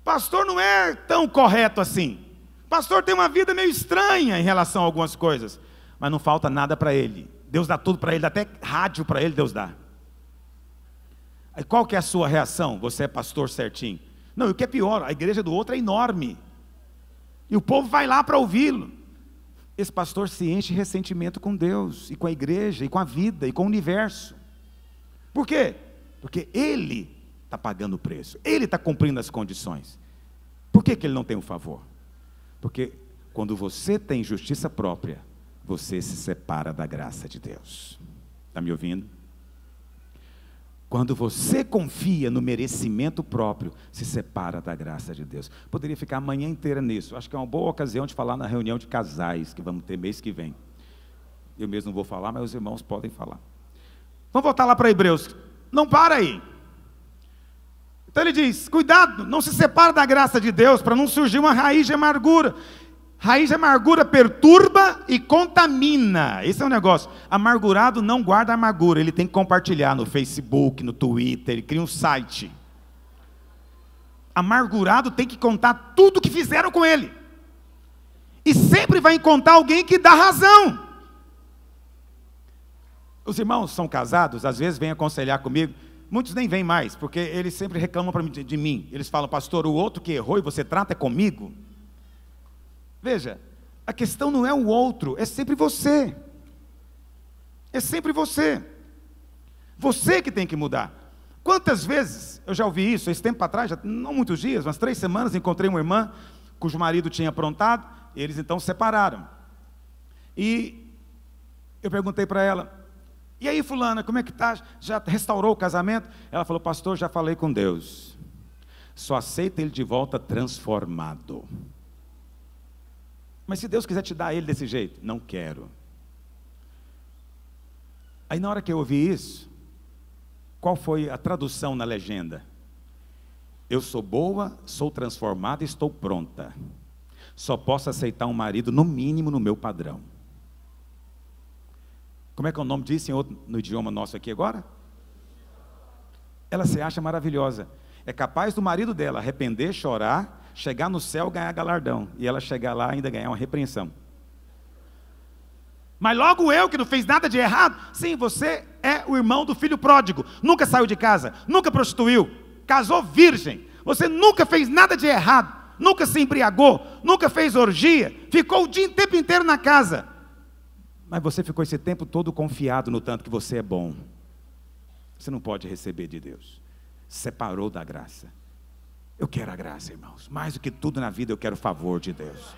Pastor não é tão correto assim. Pastor tem uma vida meio estranha em relação a algumas coisas, mas não falta nada para ele. Deus dá tudo para ele, até rádio para ele Deus dá. Aí qual que é a sua reação? Você é pastor certinho? Não, e o que é pior, a igreja do outro é enorme. E o povo vai lá para ouvi-lo. Esse pastor se enche de ressentimento com Deus, e com a igreja, e com a vida, e com o universo. Por quê? Porque ele está pagando o preço, ele está cumprindo as condições. Por que ele não tem o favor? Porque quando você tem justiça própria, você se separa da graça de Deus. Está me ouvindo? Quando você confia no merecimento próprio, se separa da graça de Deus. Poderia ficar a manhã inteira nisso. Acho que é uma boa ocasião de falar na reunião de casais, que vamos ter mês que vem. Eu mesmo não vou falar, mas os irmãos podem falar. Vamos voltar lá para Hebreus. Não para aí. Então ele diz, cuidado, não se separa da graça de Deus, para não surgir uma raiz de amargura. Raiz de amargura perturba e contamina. Esse é o negócio. Amargurado não guarda amargura. Ele tem que compartilhar no Facebook, no Twitter. Ele cria um site. Amargurado tem que contar tudo que fizeram com ele. E sempre vai encontrar alguém que dá razão. Os irmãos são casados, às vezes vêm aconselhar comigo. Muitos nem vêm mais, porque eles sempre reclamam de mim. Eles falam, pastor, o outro que errou e você trata comigo. Veja, a questão não é o outro, é sempre você. É sempre você. Você que tem que mudar. Quantas vezes, eu já ouvi isso, esse tempo atrás, já, não muitos dias, umas 3 semanas, encontrei uma irmã, cujo marido tinha aprontado, eles então se separaram. E eu perguntei para ela, e aí fulana, como é que está? Já restaurou o casamento? Ela falou, pastor, já falei com Deus. Só aceita ele de volta transformado. Mas se Deus quiser te dar ele desse jeito, não quero. Aí na hora que eu ouvi isso, qual foi a tradução na legenda? Eu sou boa, sou transformada e estou pronta. Só posso aceitar um marido no mínimo no meu padrão. Como é que é o nome disso no idioma nosso aqui agora? Ela se acha maravilhosa. É capaz do marido dela arrepender, chorar, chegar no céu, ganhar galardão. E ela chegar lá ainda ganhar uma repreensão. Mas logo eu, que não fez nada de errado. Sim, você é o irmão do filho pródigo. Nunca saiu de casa, nunca prostituiu. Casou virgem. Você nunca fez nada de errado. Nunca se embriagou, nunca fez orgia. Ficou o tempo inteiro na casa. Mas você ficou esse tempo todo confiado no tanto que você é bom. Você não pode receber de Deus. Separou da graça. Eu quero a graça, irmãos. Mais do que tudo na vida eu quero o favor de Deus.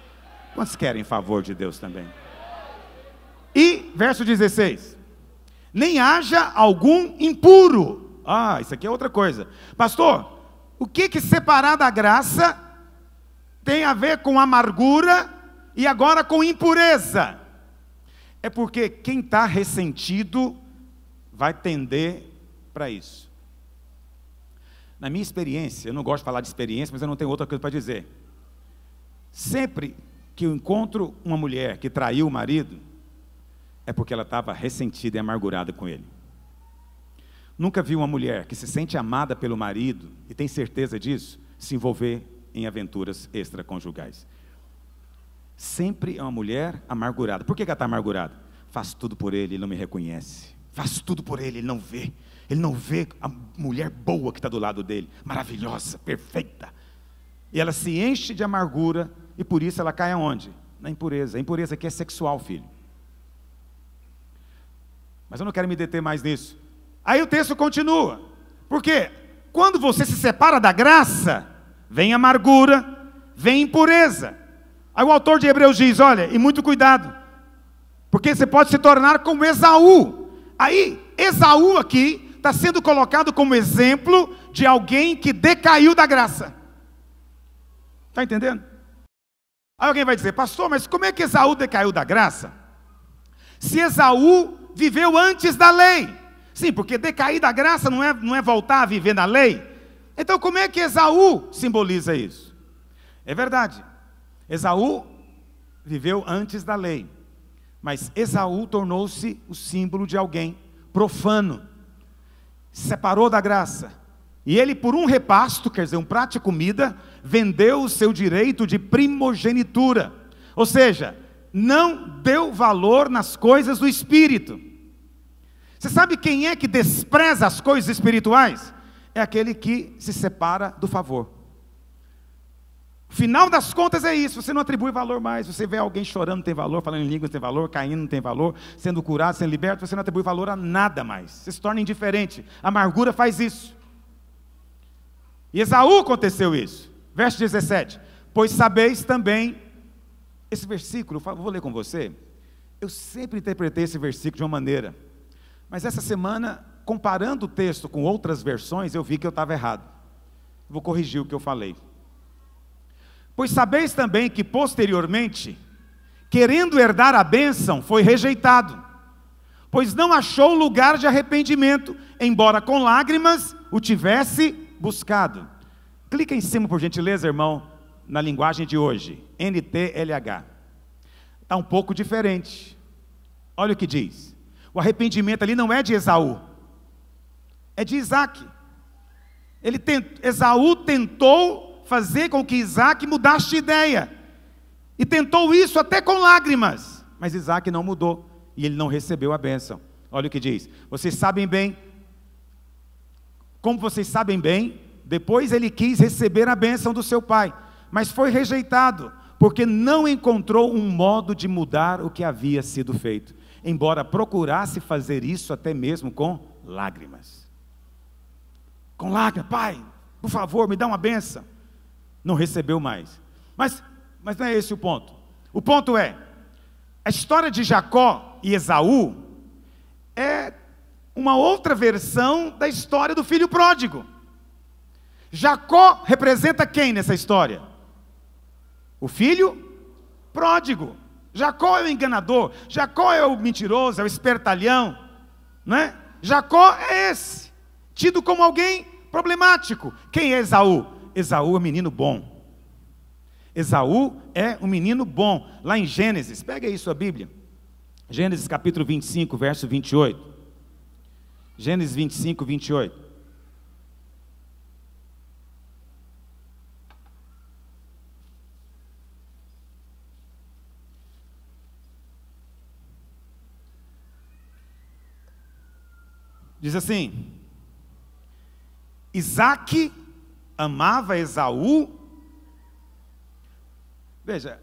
Quantos querem favor de Deus também? E, verso 16. Nem haja algum impuro. Ah, isso aqui é outra coisa. Pastor, o que separar da graça tem a ver com amargura e agora com impureza. É porque quem está ressentido vai tender para isso. Na minha experiência, eu não gosto de falar de experiência, mas eu não tenho outra coisa para dizer. Sempre que eu encontro uma mulher que traiu o marido, é porque ela estava ressentida e amargurada com ele. Nunca vi uma mulher que se sente amada pelo marido e tem certeza disso, se envolver em aventuras extraconjugais. Sempre é uma mulher amargurada. Por que ela está amargurada? Faço tudo por ele, ele não me reconhece. Faço tudo por ele, ele não vê. Ele não vê a mulher boa que está do lado dele, maravilhosa, perfeita. E ela se enche de amargura e por isso ela cai aonde? Na impureza. A impureza aqui é sexual, filho. Mas eu não quero me deter mais nisso. Aí o texto continua. Porque quando você se separa da graça, vem amargura, vem impureza. Aí o autor de Hebreus diz, olha, e muito cuidado, porque você pode se tornar como Esaú. Aí, Esaú aqui está sendo colocado como exemplo de alguém que decaiu da graça. Está entendendo? Aí alguém vai dizer, pastor, mas como é que Esaú decaiu da graça? Se Esaú viveu antes da lei. Sim, porque decair da graça não é voltar a viver na lei. Então como é que Esaú simboliza isso? É verdade, Esaú viveu antes da lei. Mas Esaú tornou-se o símbolo de alguém profano. Se separou da graça. E ele, por um repasto, quer dizer, um prato de comida, vendeu o seu direito de primogenitura. Ou seja, não deu valor nas coisas do Espírito. Você sabe quem é que despreza as coisas espirituais? É aquele que se separa do favor. Final das contas é isso, você não atribui valor mais. Você vê alguém chorando, não tem valor, falando em línguas, não tem valor, caindo, não tem valor, sendo curado, sendo liberto, você não atribui valor a nada mais. Você se torna indiferente. A amargura faz isso. E Esaú aconteceu isso. Verso 17. Pois sabeis também, esse versículo, vou ler com você. Eu sempre interpretei esse versículo de uma maneira, mas essa semana, comparando o texto com outras versões, eu vi que eu estava errado. Vou corrigir o que eu falei. Pois sabeis também que posteriormente, querendo herdar a bênção, foi rejeitado, pois não achou lugar de arrependimento, embora com lágrimas o tivesse buscado. Clica em cima, por gentileza, irmão, na linguagem de hoje, NTLH. Está um pouco diferente. Olha o que diz. O arrependimento ali não é de Esaú, é de Isaac. Esaú tentou fazer com que Isaac mudasse de ideia, e tentou isso até com lágrimas, mas Isaac não mudou, e ele não recebeu a bênção. Olha o que diz, vocês sabem bem, como vocês sabem bem, depois ele quis receber a bênção do seu pai, mas foi rejeitado, porque não encontrou um modo de mudar o que havia sido feito, embora procurasse fazer isso até mesmo com lágrimas. Com lágrimas, pai, por favor, me dá uma bênção. Não recebeu mais. Mas não é esse o ponto. O ponto é, a história de Jacó e Esaú é uma outra versão da história do filho pródigo. Jacó representa quem nessa história? O filho pródigo. Jacó é o enganador, Jacó é o mentiroso, é o espertalhão, não é? Jacó é esse, tido como alguém problemático. Quem é Esaú? Esaú é um menino bom. Esaú é um menino bom. Lá em Gênesis, pega aí sua Bíblia. Gênesis capítulo 25, verso 28. Gênesis 25, 28. Diz assim, Isaac amava Esaú. Veja,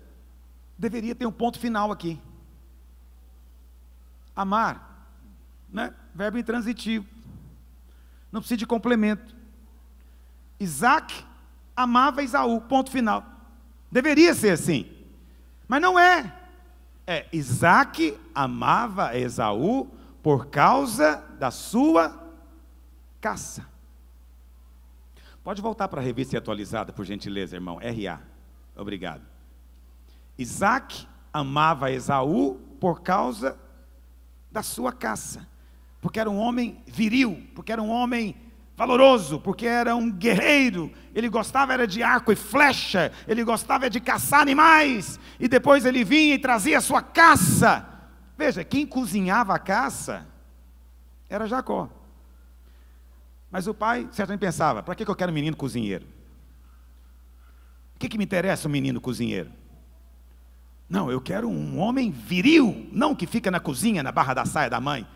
deveria ter um ponto final aqui. Amar, né? Verbo intransitivo, não precisa de complemento. Isaac amava Esaú, ponto final. Deveria ser assim, mas não é. Isaac amava Esaú por causa da sua caça. Pode voltar para a revista atualizada, por gentileza, irmão, RA. Obrigado. Isaac amava Esaú por causa da sua caça, porque era um homem viril, porque era um homem valoroso, porque era um guerreiro. Ele gostava era de arco e flecha, ele gostava de caçar animais, e depois ele vinha e trazia a sua caça. Veja, quem cozinhava a caça era Jacó. Mas o pai certamente pensava: para que eu quero um menino cozinheiro? O que me interessa um menino cozinheiro? Não, eu quero um homem viril, não que fica na cozinha, na barra da saia da mãe,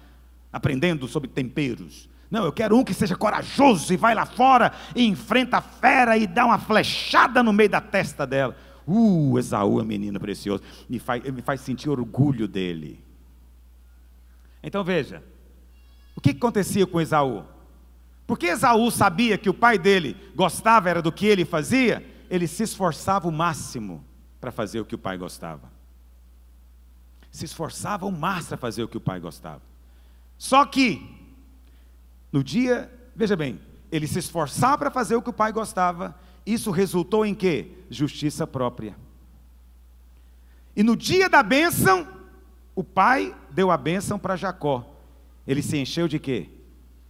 aprendendo sobre temperos. Não, eu quero um que seja corajoso e vai lá fora e enfrenta a fera e dá uma flechada no meio da testa dela. Esaú é um menino precioso, me faz sentir orgulho dele. Então veja, o que acontecia com Esaú? Porque Esaú sabia que o pai dele gostava era do que ele fazia, ele se esforçava o máximo para fazer o que o pai gostava. Se esforçava o máximo para fazer o que o pai gostava. Só que, no dia, veja bem, ele se esforçava para fazer o que o pai gostava, isso resultou em quê? Justiça própria. E no dia da bênção, o pai deu a bênção para Jacó. Ele se encheu de quê?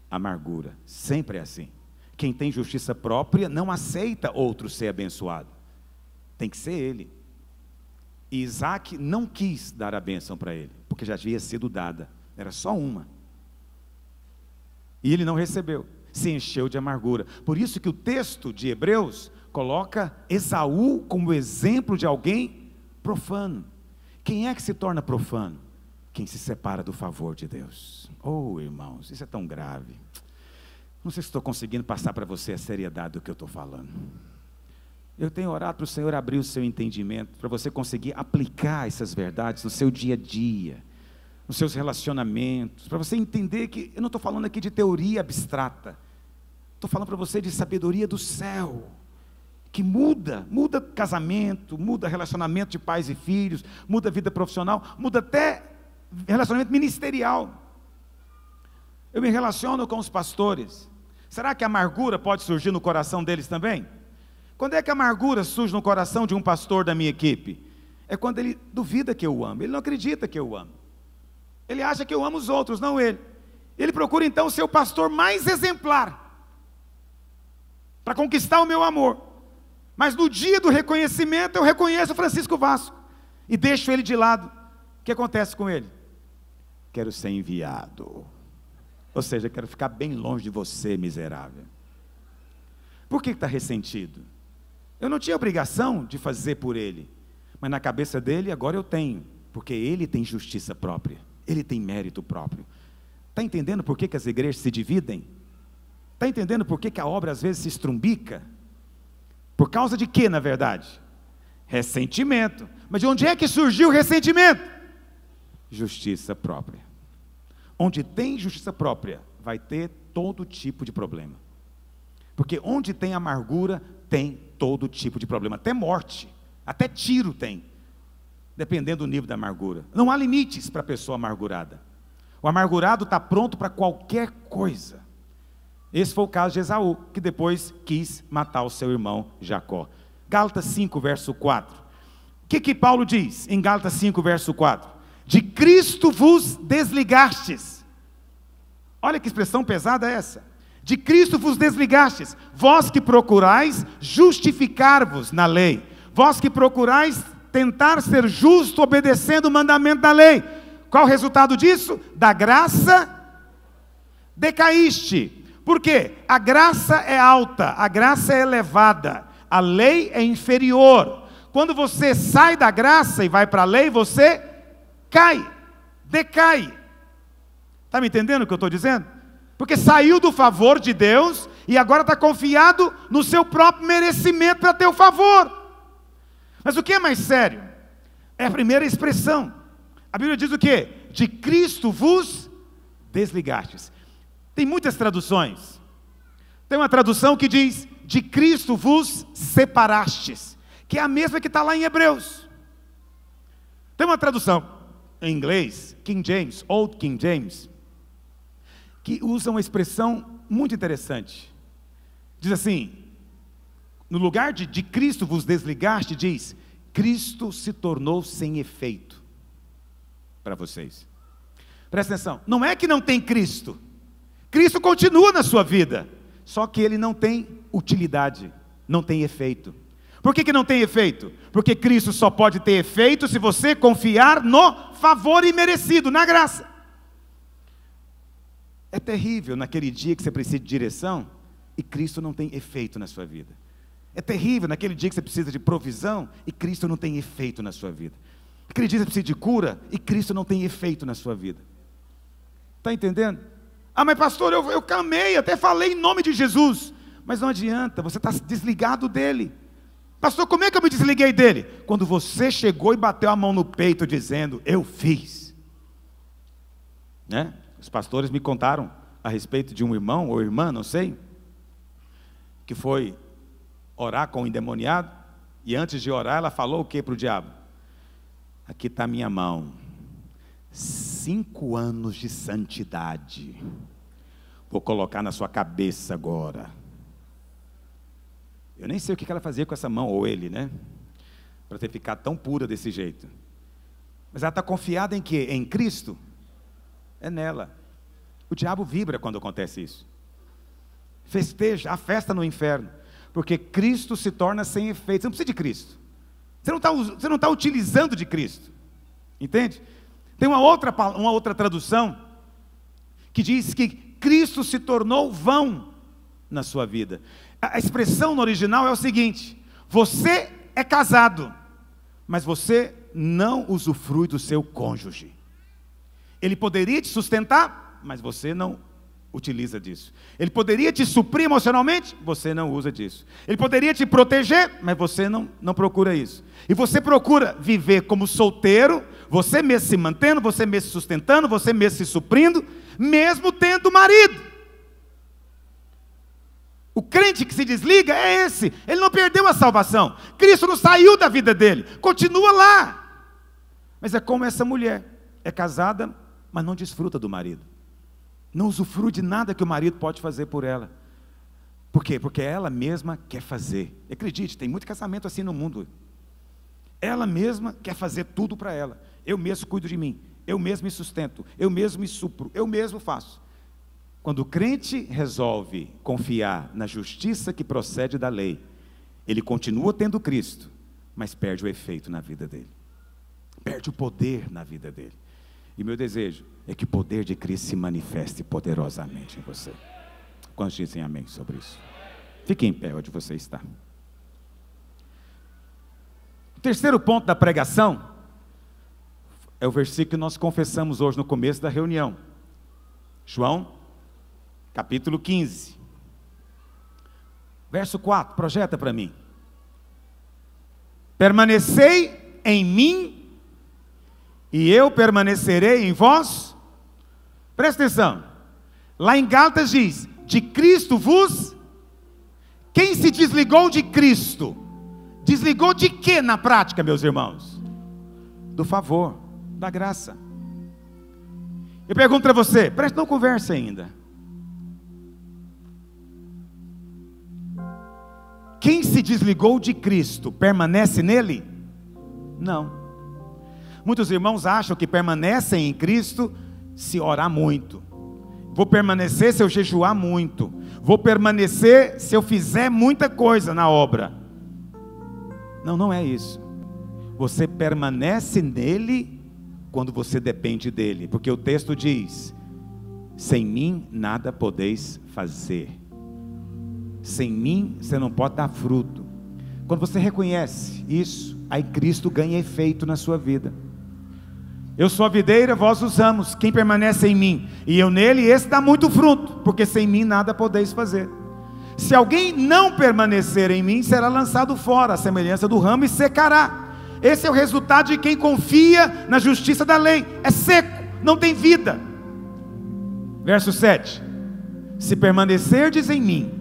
Amargura. Sempre é assim. Quem tem justiça própria não aceita outro ser abençoado. Tem que ser ele. E Isaac não quis dar a bênção para ele, porque já havia sido dada. Era só uma. E ele não recebeu. Se encheu de amargura. Por isso que o texto de Hebreus coloca Esaú como exemplo de alguém profano. Quem é que se torna profano? Quem se separa do favor de Deus. Oh, irmãos, isso é tão grave. Não sei se estou conseguindo passar para você a seriedade do que eu estou falando. Eu tenho orado para o Senhor abrir o seu entendimento, para você conseguir aplicar essas verdades no seu dia a dia, nos seus relacionamentos, para você entender que eu não estou falando aqui de teoria abstrata, estou falando para você de sabedoria do céu, que muda casamento, muda relacionamento de pais e filhos, muda vida profissional, muda até relacionamento ministerial. Eu me relaciono com os pastores. Será que a amargura pode surgir no coração deles também? Quando é que a amargura surge no coração de um pastor da minha equipe? É quando ele duvida que eu amo, ele não acredita que eu amo. Ele acha que eu amo os outros, não ele. Ele procura então ser o pastor mais exemplar, para conquistar o meu amor. Mas no dia do reconhecimento, eu reconheço o Francisco Vasco, e deixo ele de lado. O que acontece com ele? Quero ser enviado. Ou seja, quero ficar bem longe de você, miserável. Por que está ressentido? Eu não tinha obrigação de fazer por ele, mas na cabeça dele agora eu tenho, porque ele tem justiça própria, ele tem mérito próprio. Está entendendo por que as igrejas se dividem? Está entendendo por que a obra às vezes se estrumbica? Por causa de quê, na verdade? Ressentimento. Mas de onde é que surgiu o ressentimento? Justiça própria. Onde tem justiça própria, vai ter todo tipo de problema. Porque onde tem amargura, tem todo tipo de problema. Até morte, até tiro tem, dependendo do nível da amargura. Não há limites para a pessoa amargurada. O amargurado está pronto para qualquer coisa. Esse foi o caso de Esaú, que depois quis matar o seu irmão Jacó. Gálatas 5, verso 4. O que Paulo diz em Gálatas 5, verso 4? De Cristo vos desligastes. Olha que expressão pesada é essa. De Cristo vos desligastes, vós que procurais justificar-vos na lei, vós que procurais tentar ser justo obedecendo o mandamento da lei. Qual o resultado disso? Da graça decaíste. Por quê? A graça é alta, a graça é elevada, a lei é inferior. Quando você sai da graça e vai para a lei, você cai, decai. Está me entendendo o que eu estou dizendo? Porque saiu do favor de Deus e agora está confiado no seu próprio merecimento para ter o favor. Mas o que é mais sério? É a primeira expressão. A Bíblia diz o quê? De Cristo vos desligastes. Tem muitas traduções. Tem uma tradução que diz, de Cristo vos separastes, que é a mesma que está lá em Hebreus. Tem uma tradução em inglês, King James, Old King James, que usa uma expressão muito interessante. Diz assim, no lugar de Cristo vos desligaste, diz, Cristo se tornou sem efeito para vocês. Presta atenção, não é que não tem Cristo, Cristo continua na sua vida, só que ele não tem utilidade, não tem efeito. Por que não tem efeito? Porque Cristo só pode ter efeito se você confiar no favor imerecido, na graça. É terrível naquele dia que você precisa de direção e Cristo não tem efeito na sua vida. É terrível naquele dia que você precisa de provisão e Cristo não tem efeito na sua vida. Aquele dia que você precisa de cura e Cristo não tem efeito na sua vida. Está entendendo? Ah, mas pastor, eu clamei, até falei em nome de Jesus. Mas não adianta, você está desligado dele. Pastor, como é que eu me desliguei dele? Quando você chegou e bateu a mão no peito dizendo, eu fiz. Né? Os pastores me contaram a respeito de um irmão ou irmã, não sei, que foi orar com o endemoniado, e antes de orar ela falou o que para o diabo? Aqui está a minha mão, 5 anos de santidade, vou colocar na sua cabeça agora. Eu nem sei o que ela fazia com essa mão, ou ele, né? Para ter ficado tão pura desse jeito. Mas ela está confiada em quê? Em Cristo? É nela. O diabo vibra quando acontece isso. Festeja, a festa no inferno. Porque Cristo se torna sem efeito. Você não precisa de Cristo. Você não está utilizando de Cristo. Entende? Tem uma outra tradução que diz que Cristo se tornou vão na sua vida. A expressão no original é o seguinte: você é casado, mas você não usufrui do seu cônjuge. Ele poderia te sustentar, mas você não utiliza disso. Ele poderia te suprir emocionalmente, você não usa disso. Ele poderia te proteger, mas você não procura isso. E você procura viver como solteiro, você mesmo se mantendo, você mesmo se sustentando, você mesmo se suprindo, mesmo tendo marido. O crente que se desliga é esse, ele não perdeu a salvação, Cristo não saiu da vida dele, continua lá. Mas é como essa mulher, é casada, mas não desfruta do marido, não usufrui de nada que o marido pode fazer por ela. Por quê? Porque ela mesma quer fazer. Acredite, tem muito casamento assim no mundo. Ela mesma quer fazer tudo para ela. Eu mesmo cuido de mim, eu mesmo me sustento, eu mesmo me supro, eu mesmo faço. Quando o crente resolve confiar na justiça que procede da lei, ele continua tendo Cristo, mas perde o efeito na vida dele, perde o poder na vida dele. E meu desejo é que o poder de Cristo se manifeste poderosamente em você. Quantos dizem amém sobre isso? Fique em pé onde você está. O terceiro ponto da pregação é o versículo que nós confessamos hoje no começo da reunião. João capítulo 15, verso 4, projeta para mim. Permanecei em mim, e eu permanecerei em vós. Presta atenção, lá em Gálatas diz, de Cristo vos... Quem se desligou de Cristo? Desligou de quê na prática, meus irmãos? Do favor, da graça. Eu pergunto para você, não conversa ainda. Quem se desligou de Cristo, permanece nele? Não. Muitos irmãos acham que permanecem em Cristo se orar muito. Vou permanecer se eu jejuar muito. Vou permanecer se eu fizer muita coisa na obra. Não, não é isso. Você permanece nele quando você depende dele. Porque o texto diz, sem mim nada podeis fazer. Sem mim você não pode dar fruto. Quando você reconhece isso, aí Cristo ganha efeito na sua vida. Eu sou a videira, vós os ramos. Quem permanece em mim e eu nele, esse dá muito fruto, porque sem mim nada podeis fazer. Se alguém não permanecer em mim, será lançado fora, a semelhança do ramo, e secará. Esse é o resultado de quem confia na justiça da lei. É seco, não tem vida. Verso 7. Se permanecerdes em mim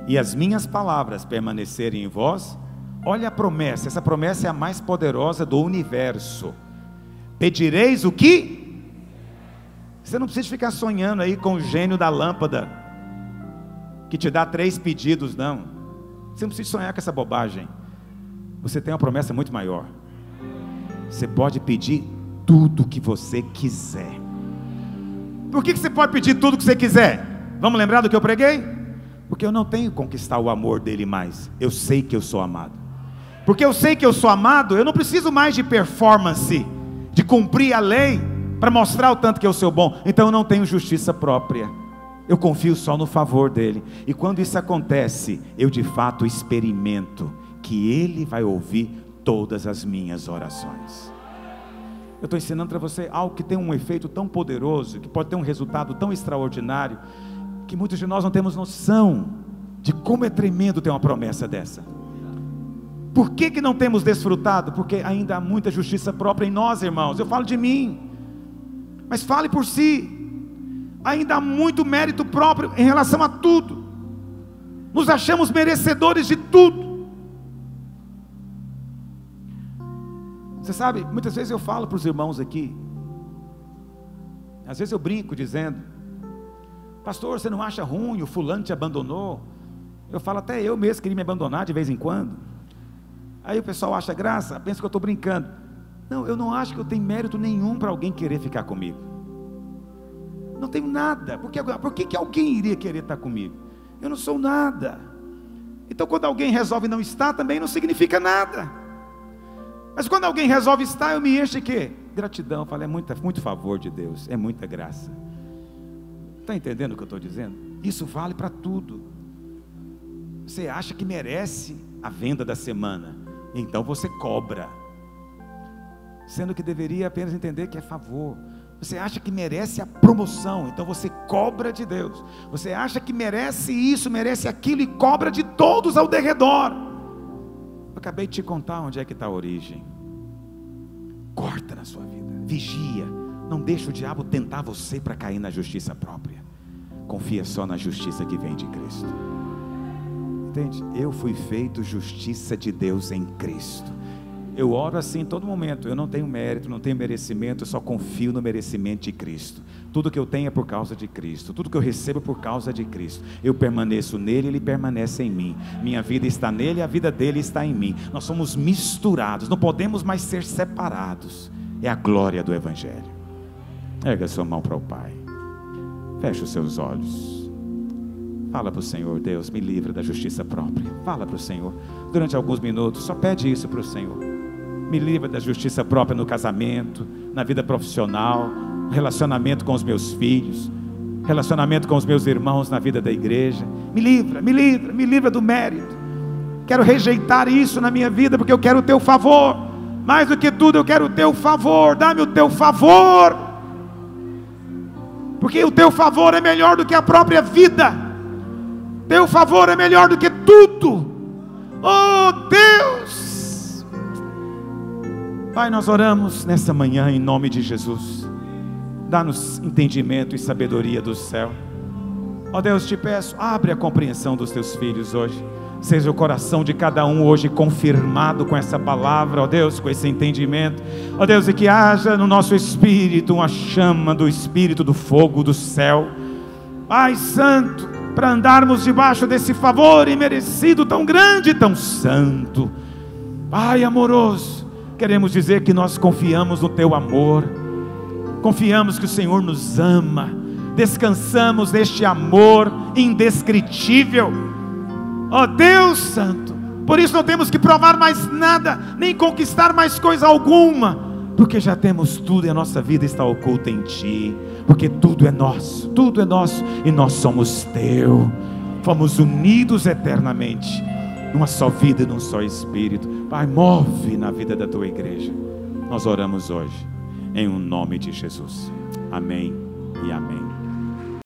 e as minhas palavras permanecerem em vós, olha a promessa, essa promessa é a mais poderosa do universo. Pedireis o que? Você não precisa ficar sonhando aí com o gênio da lâmpada, que te dá 3 pedidos, não. Você não precisa sonhar com essa bobagem. Você tem uma promessa muito maior. Você pode pedir tudo que você quiser. Por que você pode pedir tudo que você quiser? Vamos lembrar do que eu preguei? Porque eu não tenho que conquistar o amor dele mais. Eu sei que eu sou amado. Porque eu sei que eu sou amado, eu não preciso mais de performance, de cumprir a lei, para mostrar o tanto que eu sou bom. Então eu não tenho justiça própria. Eu confio só no favor dele. E quando isso acontece, eu de fato experimento que ele vai ouvir todas as minhas orações. Eu estou ensinando para você algo que tem um efeito tão poderoso, que pode ter um resultado tão extraordinário, que muitos de nós não temos noção de como é tremendo ter uma promessa dessa. Por que não temos desfrutado? Porque ainda há muita justiça própria em nós, irmãos. Eu falo de mim, mas fale por si. Ainda há muito mérito próprio em relação a tudo. Nos achamos merecedores de tudo. Você sabe, muitas vezes eu falo para os irmãos aqui, às vezes eu brinco dizendo: pastor, você não acha ruim, o fulano te abandonou? Eu falo, até eu mesmo queria me abandonar de vez em quando. Aí o pessoal acha graça, pensa que eu estou brincando. Não, eu não acho que eu tenho mérito nenhum para alguém querer ficar comigo. Não tenho nada. Por que alguém iria querer estar comigo? Eu não sou nada. Então quando alguém resolve não estar, também não significa nada. Mas quando alguém resolve estar, eu me encho de quê? Gratidão. Eu falo, é muito favor de Deus, é muita graça. Está entendendo o que eu estou dizendo? Isso vale para tudo. Você acha que merece a venda da semana, então você cobra, sendo que deveria apenas entender que é favor. Você acha que merece a promoção, então você cobra de Deus. Você acha que merece isso, merece aquilo, e cobra de todos ao derredor. Eu acabei de te contar onde é que está a origem. Corta na sua vida, vigia, não deixa o diabo tentar você para cair na justiça própria. Confia só na justiça que vem de Cristo. Entende? Eu fui feito justiça de Deus em Cristo. Eu oro assim em todo momento. Eu não tenho mérito, não tenho merecimento, eu só confio no merecimento de Cristo. Tudo que eu tenho é por causa de Cristo. Tudo que eu recebo é por causa de Cristo. Eu permaneço nele, ele permanece em mim. Minha vida está nele, a vida dele está em mim. Nós somos misturados, não podemos mais ser separados. É a glória do Evangelho. Erga sua mão para o Pai. Feche os seus olhos. Fala para o Senhor: Deus, me livra da justiça própria. Fala para o Senhor, durante alguns minutos, só pede isso para o Senhor. Me livra da justiça própria no casamento, na vida profissional, relacionamento com os meus filhos, relacionamento com os meus irmãos na vida da igreja. Me livra do mérito. Quero rejeitar isso na minha vida, porque eu quero o teu favor. Mais do que tudo, eu quero o teu favor. Dá-me o teu favor, porque o teu favor é melhor do que a própria vida. Teu favor é melhor do que tudo. Oh Deus! Pai, nós oramos nessa manhã em nome de Jesus. Dá-nos entendimento e sabedoria do céu. Ó Deus, te peço, abre a compreensão dos teus filhos hoje. Seja o coração de cada um hoje confirmado com essa palavra, ó Deus, com esse entendimento. Ó Deus, e que haja no nosso espírito uma chama do Espírito do fogo do céu. Pai Santo, para andarmos debaixo desse favor imerecido tão grande, tão santo. Pai amoroso, queremos dizer que nós confiamos no teu amor, confiamos que o Senhor nos ama, descansamos neste amor indescritível. Ó Deus Santo, por isso não temos que provar mais nada, nem conquistar mais coisa alguma, porque já temos tudo e a nossa vida está oculta em Ti. Porque tudo é nosso e nós somos Teu. Fomos unidos eternamente numa só vida e num só Espírito. Pai, move na vida da Tua igreja. Nós oramos hoje em nome de Jesus. Amém e amém.